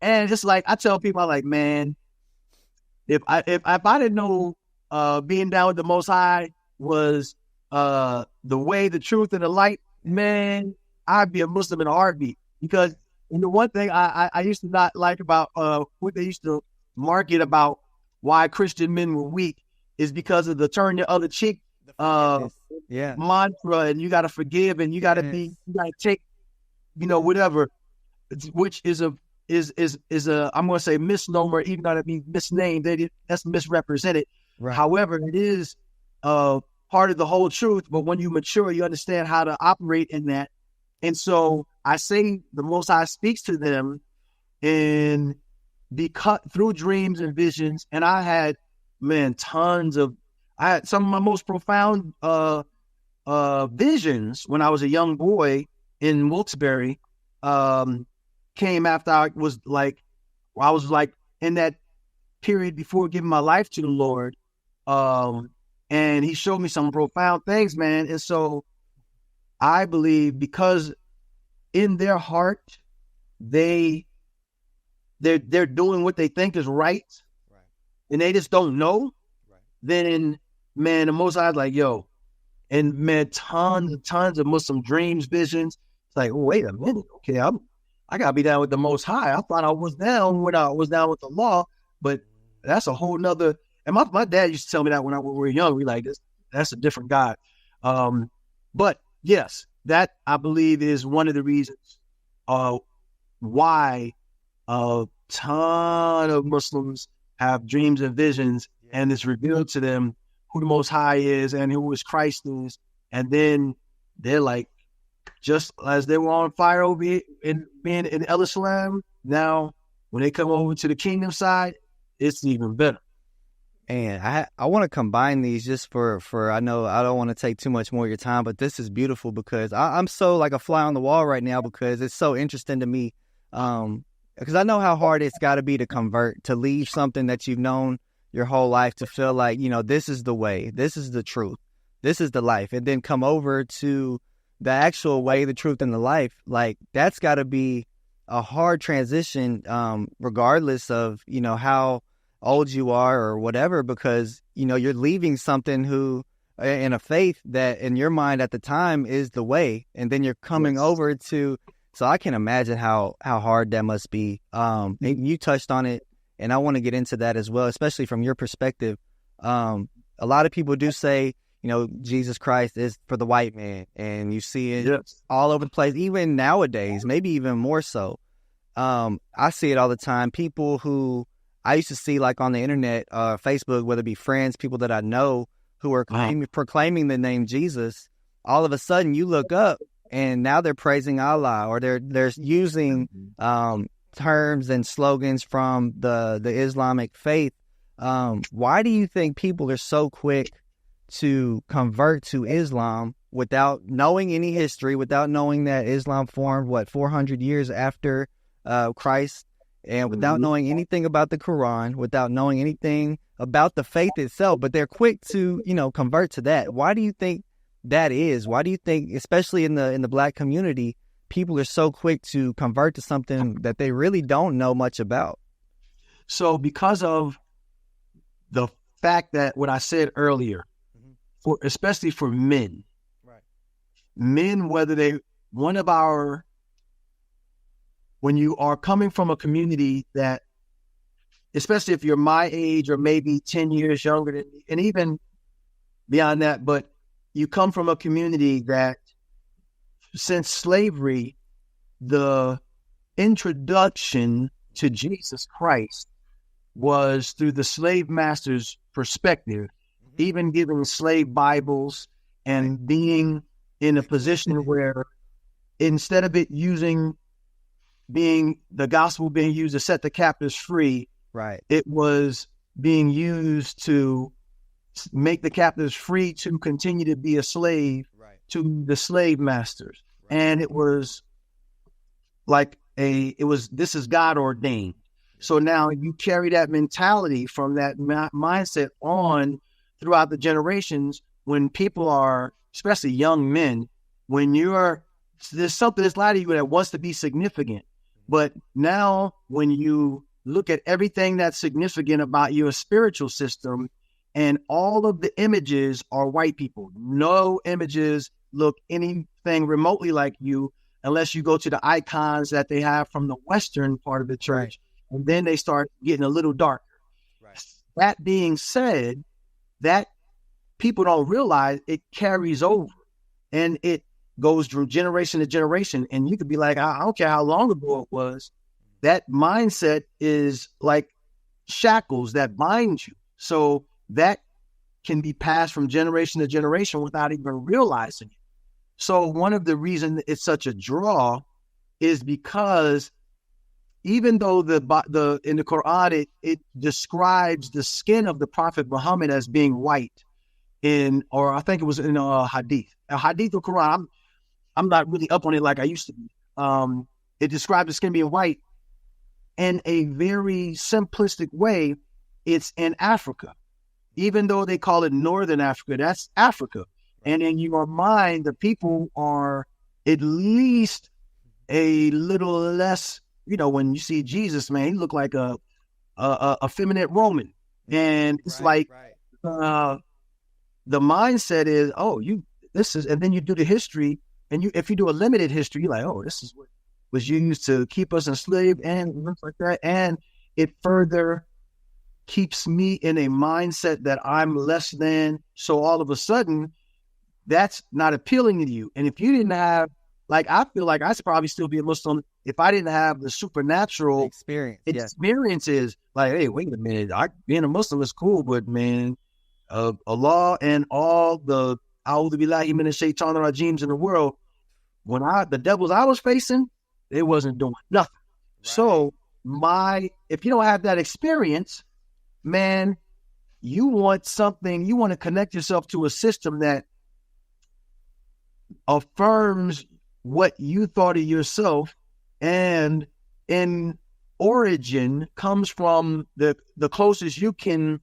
And it's like I tell people, I'm like, man, if I didn't know being down with the Most High was the way, the truth, and the light, man, I'd be a Muslim in a heartbeat. Because the one thing I used to not like about what they used to market about why Christian men were weak is because of the turn your other cheek mantra, and you got to forgive, and you got to take, whatever, which is a I'm going to say misnomer, even though that means misnamed. That's misrepresented. Right. However, it is part of the whole truth. But when you mature, you understand how to operate in that. And so I say the Most High speaks to them through dreams and visions. And I had, I had some of my most profound visions when I was a young boy in Wilkes-Barre. Came after I was like in that period before giving my life to the Lord. And he showed me some profound things, man. And so I believe because in their heart, they're doing what they think is right. And they just don't know. Right. Then, man, the Most High is like, yo, and man, tons of Muslim dreams, visions. It's like, wait a minute. Okay, I got to be down with the Most High. I thought I was down when I was down with the law, but that's a whole nother. And my dad used to tell me that when we were young. We like this. That's a different God. But yes, that I believe is one of the reasons why a ton of Muslims have dreams and visions, and it's revealed to them who the Most High is and who His Christ is, and then they're like, just as they were on fire over here in being in El Islam, now when they come over to the kingdom side, it's even better. And I want to combine these just for I know I don't want to take too much more of your time, but this is beautiful because I'm so like a fly on the wall right now because it's so interesting to me. Because I know how hard it's got to be to convert, to leave something that you've known your whole life, to feel like, this is the way, this is the truth, this is the life, and then come over to the actual way, the truth, and the life. Like that's got to be a hard transition, regardless of, how old you are or whatever, because, you're leaving something in a faith that in your mind at the time is the way. And then you're coming over to, so I can imagine how hard that must be. You touched on it, and I want to get into that as well, especially from your perspective. A lot of people do say, Jesus Christ is for the white man, and you see it all over the place, even nowadays, maybe even more so. I see it all the time. People who I used to see like on the internet, Facebook, whether it be friends, people that I know who are proclaiming the name Jesus. All of a sudden, you look up and now they're praising Allah, or they're using terms and slogans from the Islamic faith. Why do you think people are so quick to convert to Islam without knowing any history, without knowing that Islam formed 400 years after Christ, and without knowing anything about the Quran, without knowing anything about the faith itself, but they're quick to, convert to that? Why do you think that is? Why do you think, especially in the Black community, people are so quick to convert to something that they really don't know much about? So because of the fact that what I said earlier, especially for men, right? Men, when you are coming from a community that, especially if you're my age or maybe 10 years younger than me, and even beyond that, but you come from a community that since slavery, the introduction to Jesus Christ was through the slave master's perspective, even giving slave Bibles and being in a position where instead of it being the gospel being used to set the captives free, right, it was being used to make the captives free to continue to be a slave to the slave masters. Right. And it was like this is God ordained. So now you carry that mentality from that mindset on throughout the generations when people are, especially young men, there's something that's inside of you that wants to be significant. But now when you look at everything that's significant about your spiritual system, and all of the images are white people, no images look anything remotely like you unless you go to the icons that they have from the Western part of the church. Right. And then they start getting a little darker. Right. That being said, that people don't realize it carries over and it goes through generation to generation. And you could be like, I don't care how long ago it was. That mindset is like shackles that bind you. So that can be passed from generation to generation without even realizing it. So one of the reasons it's such a draw is because even though in the Quran it describes the skin of the Prophet Muhammad as being white, or I think it was in a hadith of Quran. I'm not really up on it like I used to be. It describes the skin being white in a very simplistic way. It's in Africa, even though they call it Northern Africa. That's Africa. And in your mind, the people are at least a little less, when you see Jesus, man, he looked like a effeminate Roman. And it's the mindset is, and then you do the history, and if you do a limited history, you're like, oh, this is what was used to keep us enslaved and looks like that. And it further keeps me in a mindset that I'm less than. So all of a sudden, that's not appealing to you. And if you didn't have, I feel like I'd probably still be a Muslim if I didn't have the supernatural experiences. Like, hey, wait a minute, being a Muslim is cool, but man, Allah and all the A'udhu billahi minash shaitanir rajeems in the world, the devils I was facing, it wasn't doing nothing. Right. So if you don't have that experience, man, you want to connect yourself to a system that affirms what you thought of yourself, and in origin comes from the closest you can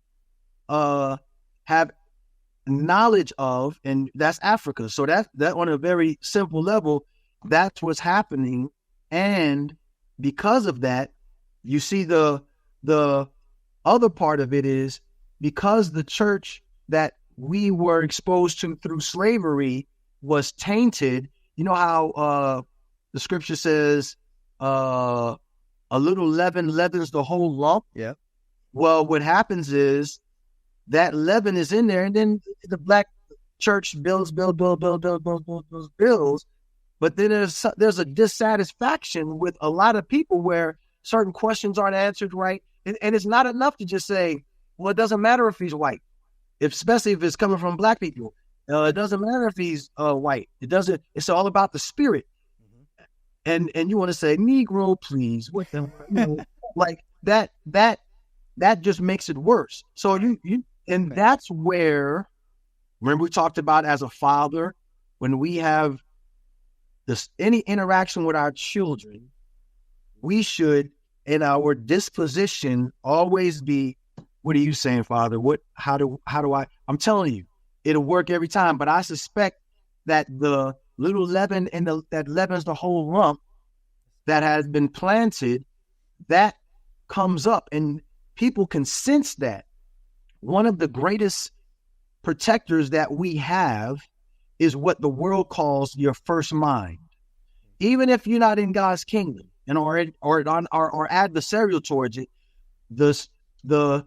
have knowledge of, and that's Africa. So that on a very simple level, that's what's happening. And because of that, you see the other part of it is because the church that we were exposed to through slavery was tainted. You know how the scripture says a little leaven leavens the whole lump? Yeah. Well, what happens is that leaven is in there, and then the black church builds. But then there's a dissatisfaction with a lot of people where certain questions aren't answered right. and it's not enough to just say, well, it doesn't matter if he's white, especially if it's coming from black people. It doesn't matter if he's white. It doesn't. It's all about the spirit. And you want to say, Negro, please, what the, like that just makes it worse. So and that's where, remember we talked about as a father, when we have any interaction with our children, we should, in our disposition, always be, what are you saying, Father? How do I, I'm telling you, it'll work every time. But I suspect that the little leaven that leavens the whole lump that has been planted, that comes up and people can sense that. One of the greatest protectors that we have is what the world calls your first mind. Even if you're not in God's kingdom and or adversarial towards it, the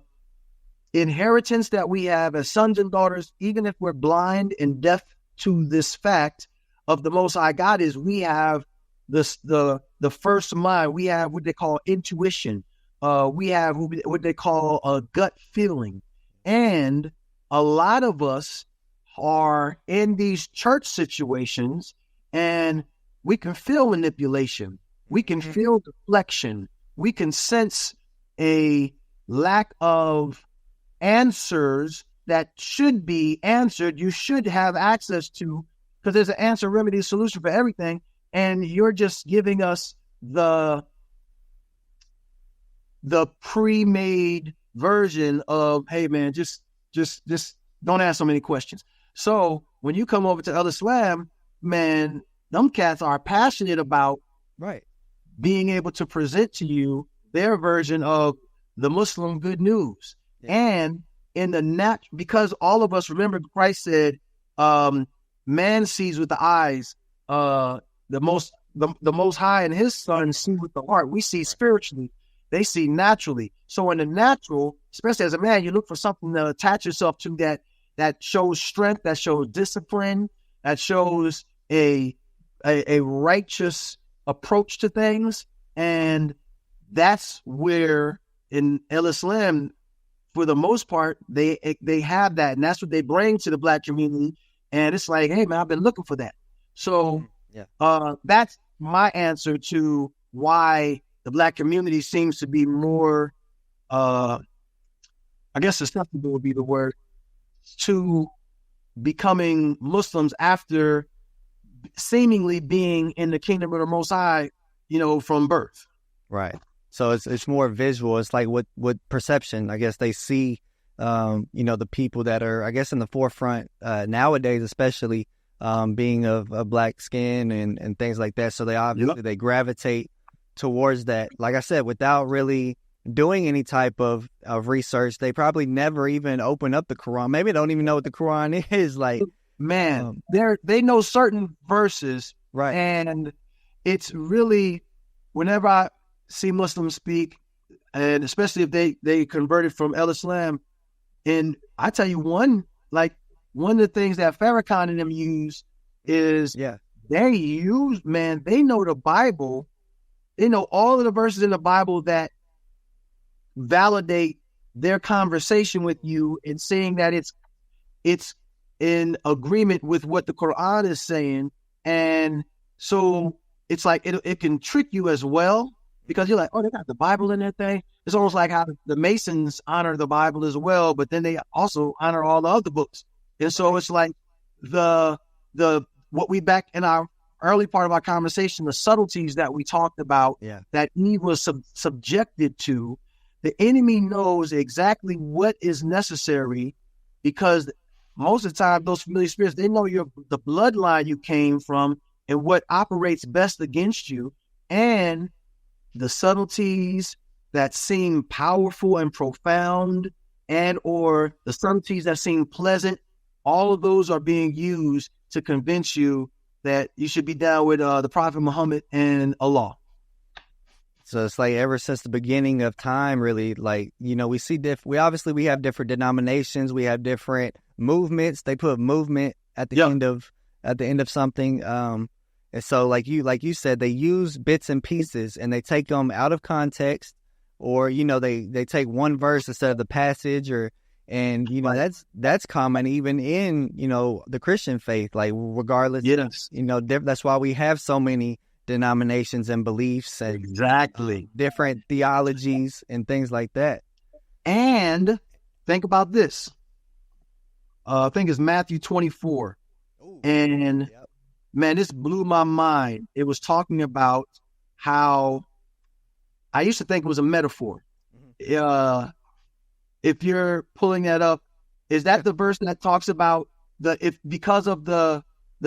inheritance that we have as sons and daughters, even if we're blind and deaf to this fact of the Most High God, is we have the first mind. We have what they call intuition. We have what they call a gut feeling. And a lot of us are in these church situations and we can feel manipulation. We can feel deflection. We can sense a lack of answers that should be answered. You should have access to, because there's an answer, remedy, solution for everything. And you're just giving us the pre-made version of, hey man, just don't ask so many questions. So when you come over to Elder Slam, man, them cats are passionate about being able to present to you their version of the Muslim good news. Yeah. And in the because all of us, remember Christ said, man sees with the eyes, the most high and his son see with the heart. We see spiritually, they see naturally. So in the natural, especially as a man, you look for something to attach yourself to that shows strength, that shows discipline, that shows a righteous approach to things. And that's where in Islam, for the most part, they have that, and that's what they bring to the Black community. And it's like, hey man, I've been looking for that. So that's my answer to why the Black community seems to be more, I guess susceptible would be the word, to becoming Muslims after seemingly being in the kingdom of the Most High, from birth. Right. So it's more visual. It's like what perception, I guess they see, the people that are, I guess, in the forefront nowadays, especially being of Black skin and things like that. So they obviously they gravitate towards that. Like I said, without really doing any type of research, they probably never even open up the Quran. Maybe they don't even know what the Quran is. Like, man, they know certain verses, right? And it's really, whenever I see Muslims speak, and especially if they converted from Islam, and I tell you one of the things that Farrakhan and them use is they know the Bible. They know all of the verses in the Bible that validate their conversation with you and saying that it's in agreement with what the Quran is saying. And so it's like it can trick you as well, because you're like, oh, they got the Bible in that thing. It's almost like how the Masons honor the Bible as well, but then they also honor all the other books. And so it's like the what we back in our early part of our conversation, the subtleties that we talked about, that Eve was subjected to. The enemy knows exactly what is necessary, because most of the time those familiar spirits, they know the bloodline you came from and what operates best against you. And the subtleties that seem powerful and profound, and or the subtleties that seem pleasant, all of those are being used to convince you that you should be down with the Prophet Muhammad and Allah. So it's like ever since the beginning of time, really, like, we see we have different denominations, we have different movements. They put movement at the end of something. And so like you said, they use bits and pieces and they take them out of context, or they take one verse instead of the passage, and that's common even in the Christian faith, like regardless. Yes. That's why we have so many denominations and beliefs and Exactly. different theologies and things like that. And think about this. I think it's Matthew 24. Ooh, and yep. Man, this blew my mind. It was talking about how I used to think it was a metaphor. Mm-hmm. If you're pulling that up, is that the verse that talks about because of the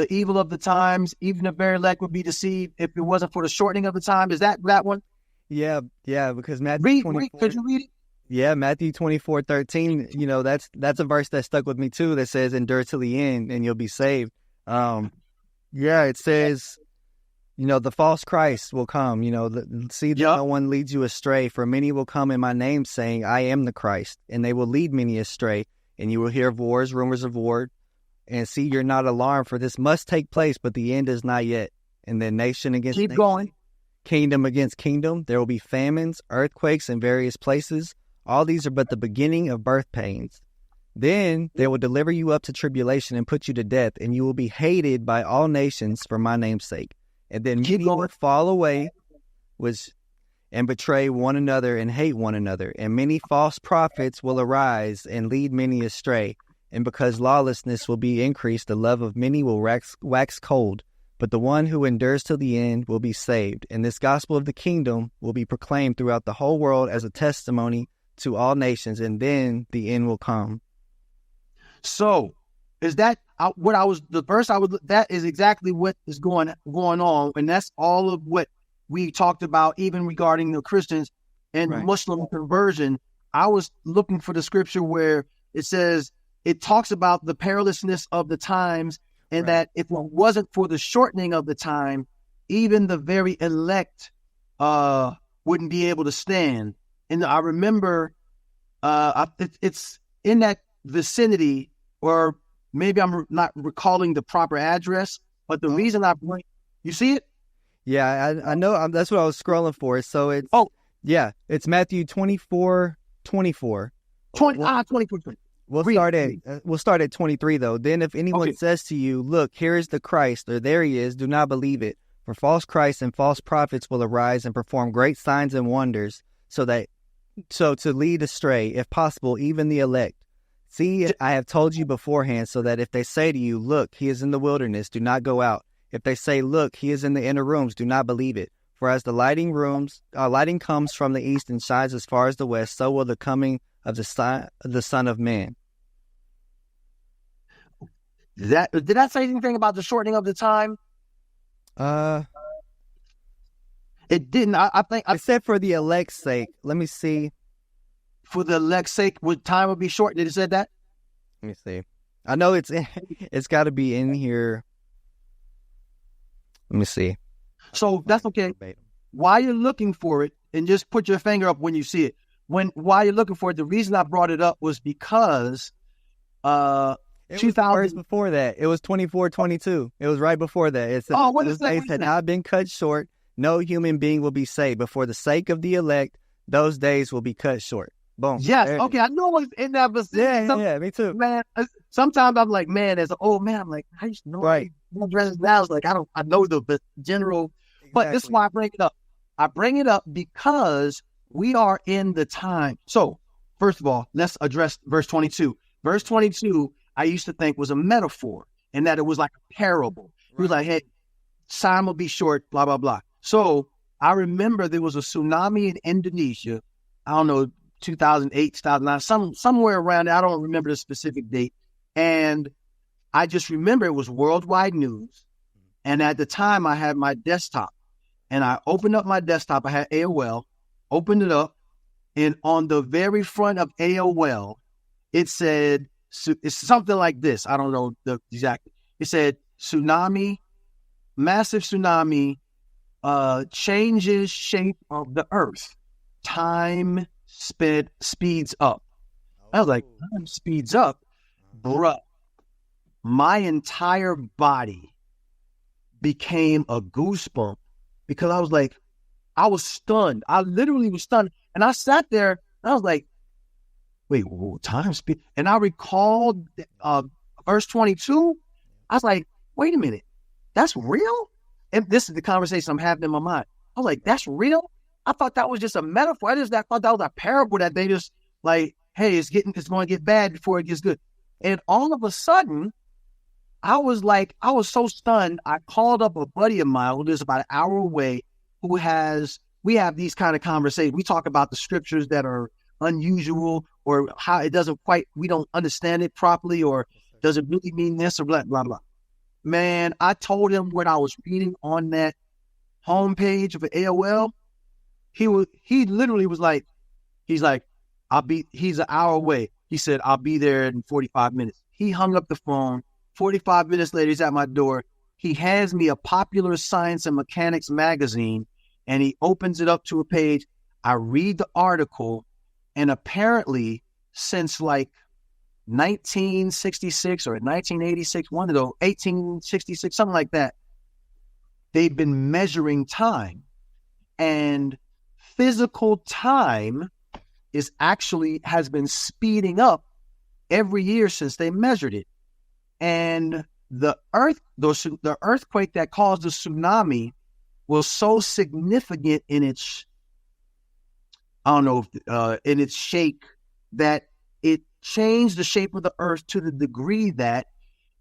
evil of the times, even the very elect would be deceived if it wasn't for the shortening of the time? Is that one? Yeah, because Matthew 24. Could you read it? Yeah, Matthew 24:13. That's a verse that stuck with me too. That says, "Endure till the end, and you'll be saved." It says, the false Christ will come. See that no one leads you astray. For many will come in my name, saying, "I am the Christ," and they will lead many astray. And you will hear of wars, rumors of war. And see, you're not alarmed, for this must take place, but the end is not yet. And then nation against nation, going. Kingdom against kingdom. There will be famines, earthquakes in various places. All these are but the beginning of birth pains. Then they will deliver you up to tribulation and put you to death, and you will be hated by all nations for my name's sake. And then many will fall away and betray one another and hate one another. And many false prophets will arise and lead many astray. And because lawlessness will be increased, the love of many will wax cold. But the one who endures till the end will be saved. And this gospel of the kingdom will be proclaimed throughout the whole world as a testimony to all nations, and then the end will come. So, is that that is exactly what is going on, and that's all of what we talked about, even regarding the Christians and Muslim conversion. I was looking for the scripture where it talks about the perilousness of the times, and that if it wasn't for the shortening of the time, even the very elect wouldn't be able to stand. And I remember it's in that vicinity, or maybe I'm not recalling the proper address, but the reason you see it? Yeah, I know. That's what I was scrolling for. So it's it's Matthew 24:24. 24. We'll start at 23 though. Then if anyone says to you, "Look, here is the Christ," or "There he is," do not believe it. For false Christs and false prophets will arise and perform great signs and wonders, so to lead astray, if possible, even the elect. See, I have told you beforehand, so that if they say to you, "Look, he is in the wilderness," do not go out. If they say, "Look, he is in the inner rooms," do not believe it. For as the lighting comes from the east and shines as far as the west, so will the coming of the Son of Man. Did that say anything about the shortening of the time? It didn't. I think it said for the elect's sake. Let me see. For the elect's sake, time would be short. Did it say that? Let me see. I know it's got to be in here. Let me see. So that's okay. While you're looking for it, and just put your finger up when you see it. While you're looking for it, the reason I brought it up was because it was verse before that. It was 24:22. It was right before that. It said, what is that? They said, "I've been cut short. No human being will be saved. But for the sake of the elect, those days will be cut short." Boom. Yes. Okay. I know what's in that. But yeah, me too. Man, sometimes I'm like, man, as an old man, I'm like, I used to know. Right. Now it's like, I know the general. Exactly. But this is why I bring it up. I bring it up because we are in the time. So, first of all, let's address verse 22. Verse 22, I used to think was a metaphor, and that it was like a parable. He was like, hey, time will be short, blah, blah, blah. So I remember there was a tsunami in Indonesia. I don't know, 2008, 2009, somewhere around there. I don't remember the specific date. And I just remember it was worldwide news. And at the time I had my desktop, and I opened up my desktop. I had AOL, opened it up, and on the very front of AOL, it said, it's something like this. I don't know the exact. It said, tsunami, massive tsunami, changes shape of the earth. Time speeds up. I was like, time speeds up? Bruh. My entire body became a goosebump because I was like, I was stunned. I literally was stunned. And I sat there and I was like, wait, time speed. And I recalled verse 22. I was like, wait a minute, that's real? And this is the conversation I'm having in my mind. I was like, that's real? I thought that was just a metaphor. I thought that was a parable that they just like, hey, it's going to get bad before it gets good. And all of a sudden, I was so stunned. I called up a buddy of mine who lives about an hour away, we have these kind of conversations. We talk about the scriptures that are unusual or how it doesn't quite, we don't understand it properly, or does it really mean this or blah, blah, blah. Man, I told him what I was reading on that homepage of AOL. He literally was like, he's an hour away. He said, I'll be there in 45 minutes. He hung up the phone. 45 minutes later, he's at my door. He hands me a Popular Science and Mechanics magazine, and he opens it up to a page. I read the article, and apparently since like 1966 or 1986, one of those, 1866, something like that, they've been measuring time. And physical time has been speeding up every year since they measured it. And the earthquake that caused the tsunami was so significant in its, in its shape, that it changed the shape of the earth to the degree that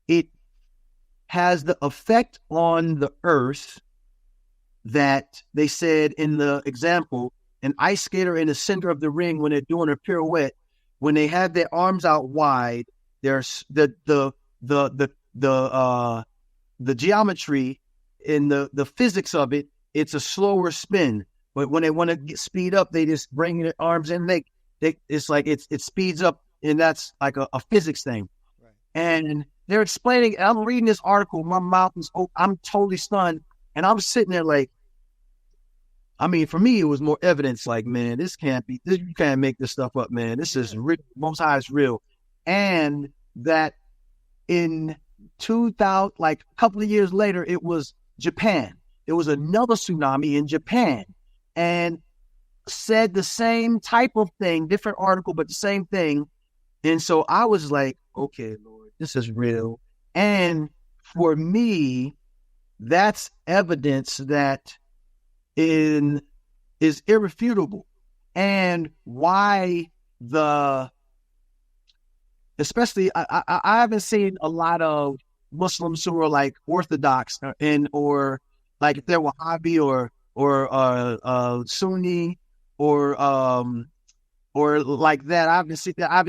it has the effect on the earth that they said in the example, an ice skater in the center of the ring, when they're doing a pirouette, when they have their arms out wide, there's the geometry in the physics of it, it's a slower spin. But when they want to speed up, they just bring their arms in. It's like it speeds up, and that's like a physics thing. Right. And they're explaining. I'm reading this article. My mouth is open. I'm totally stunned, and I'm sitting there like, I mean, for me, it was more evidence. Like, man, this can't be. You can't make this stuff up, man. This is real. Most High is real, and that in 2000, like a couple of years later, it was Japan. There was another tsunami in Japan, and said the same type of thing, different article, but the same thing. And so I was like, okay, Lord, this is real. And for me, that's evidence that is irrefutable. And why especially, I haven't seen a lot of Muslims who are like Orthodox or like if they're Wahhabi or Sunni or like that. I haven't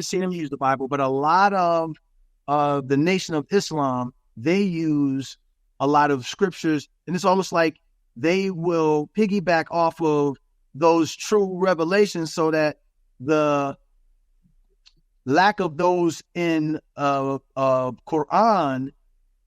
seen them use the Bible, but a lot of the Nation of Islam, they use a lot of scriptures, and it's almost like they will piggyback off of those true revelations, so that the lack of those in Quran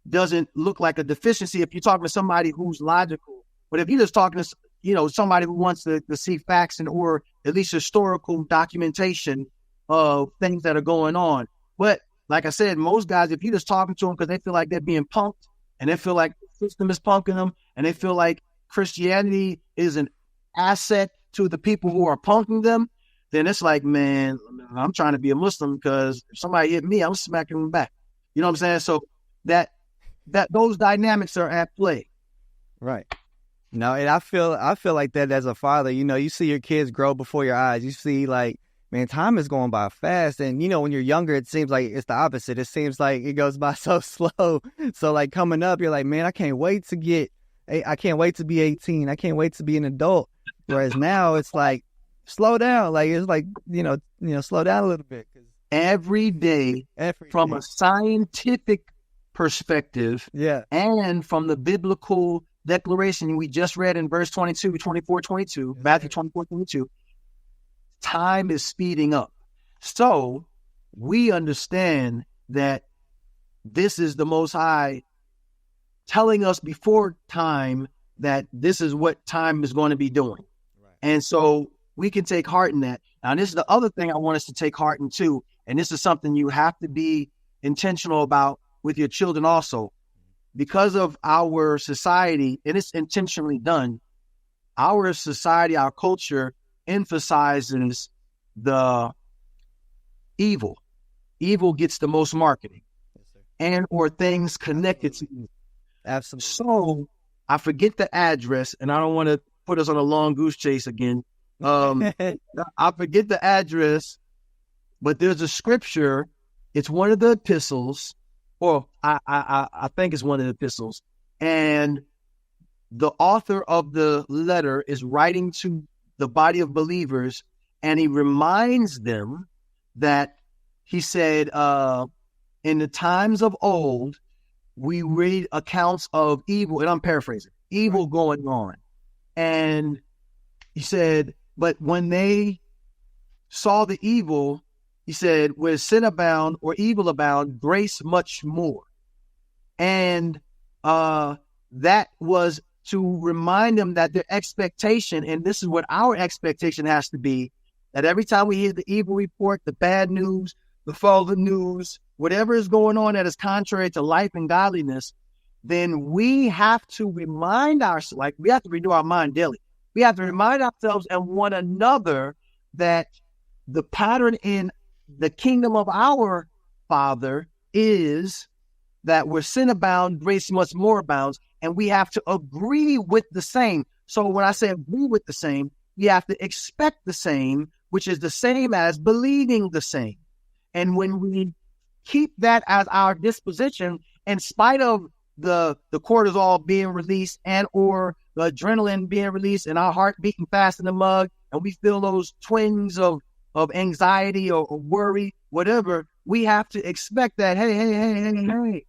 doesn't look like a deficiency if you're talking to somebody who's logical. But if you're just talking to somebody who wants to see facts or at least historical documentation of things that are going on. But like I said, most guys, if you're just talking to them because they feel like they're being punked, and they feel like the system is punking them, and they feel like Christianity is an asset to the people who are punking them, then it's like, man, I'm trying to be a Muslim because if somebody hit me, I'm smacking them back. You know what I'm saying? So that those dynamics are at play. Right. No, and I feel like that as a father. You see your kids grow before your eyes. You see, like, man, time is going by fast. And, when you're younger, it seems like it's the opposite. It seems like it goes by so slow. So, like, coming up, you're like, man, I can't wait to be 18. I can't wait to be an adult. Whereas now it's like, slow down. Like, it's like, slow down a little bit. Every day, from a scientific perspective, and from the biblical declaration we just read in verse 22, Matthew 24, 22, time is speeding up. So we understand that this is the Most High telling us before time that this is what time is going to be doing. Right. And so we can take heart in that. Now, this is the other thing I want us to take heart in too. And this is something you have to be intentional about with your children also. Because of our society, and it's intentionally done, our society, our culture emphasizes the evil. Evil gets the most marketing, and or things connected to evil. Absolutely. So I forget the address, and I don't want to put us on a long goose chase again. I forget the address, but there's a scripture. It's one of the epistles, or I think it's one of the epistles, and the author of the letter is writing to the body of believers, and he reminds them that he said, in the times of old, we read accounts of evil, and I'm paraphrasing, evil going on. And he said, but when they saw the evil, he said, where sin abound or evil abound, grace much more. And that was to remind them that their expectation, and this is what our expectation has to be, that every time we hear the evil report, the bad news, the false news, whatever is going on that is contrary to life and godliness, then we have to remind ourselves, like we have to renew our mind daily. We have to remind ourselves and one another that the pattern in the kingdom of our Father is that where sin abounds, grace much more abounds, and we have to agree with the same. So when I say agree with the same, we have to expect the same, which is the same as believing the same. And when we keep that as our disposition, in spite of the cortisol being released and or the adrenaline being released and our heart beating fast in the mug, and we feel those twinges of anxiety or worry, whatever, we have to expect that, hey,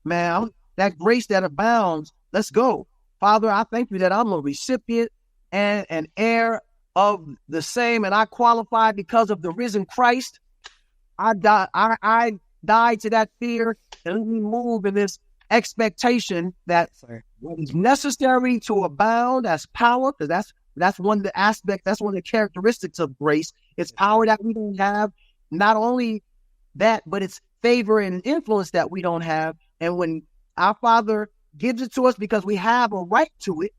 man, that grace that abounds, let's go. Father, I thank you that I'm a recipient and an heir of the same, and I qualify because of the risen Christ. I died to that fear, and let me move in this expectation that what is necessary to abound as power, because that's one of the aspects, that's one of the characteristics of grace. It's power that we don't have. Not only that, but it's favor and influence that we don't have. And when our Father gives it to us because we have a right to it,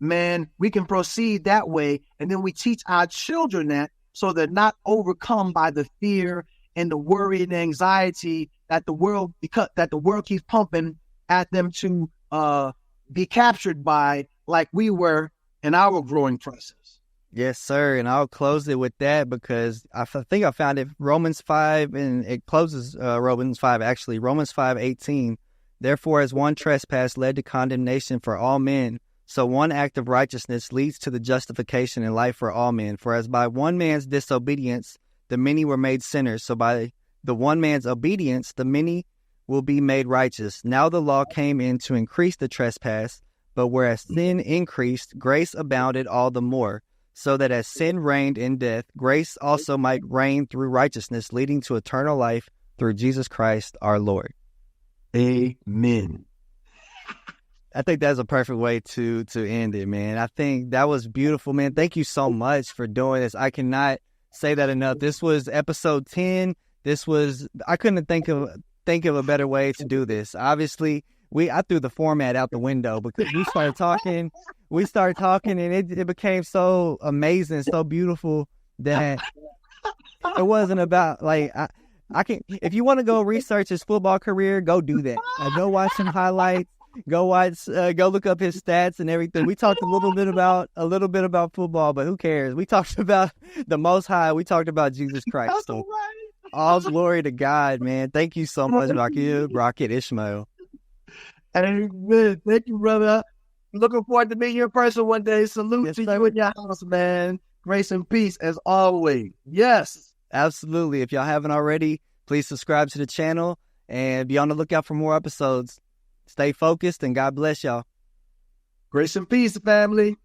man, we can proceed that way. And then we teach our children that, so they're not overcome by the fear and the worry and the anxiety that the world keeps pumping at them to be captured by, like we were in our growing process. Yes, sir. And I'll close it with that because I think I found it, Romans 5, and it closes Romans 5, actually. Romans 5:18. Therefore, as one trespass led to condemnation for all men, so one act of righteousness leads to the justification and life for all men. For as by one man's disobedience, the many were made sinners, so by the one man's obedience, the many will be made righteous. Now the law came in to increase the trespass, but whereas sin increased, grace abounded all the more, so that as sin reigned in death, grace also might reign through righteousness, leading to eternal life through Jesus Christ our Lord. Amen. I think that's a perfect way to end it, man. I think that was beautiful, man. Thank you so much for doing this. I cannot say that enough. This was episode 10. I couldn't think of a better way to do this. Obviously, I threw the format out the window because we started talking, and it became so amazing, so beautiful that it wasn't about, like, I can, if you want to go research his football career, go do that. Go watch some highlights. Go look up his stats and everything. We talked a little bit about football, but who cares? We talked about the Most High. We talked about Jesus Christ. So all glory to God, man. Thank you so much, Raghib, Rocket, Ismail. Amen. Thank you, brother. Looking forward to meeting you in person one day. Salute to you in your house, man. Grace and peace as always. Yes. Absolutely. If y'all haven't already, please subscribe to the channel and be on the lookout for more episodes. Stay focused and God bless y'all. Grace and peace, family.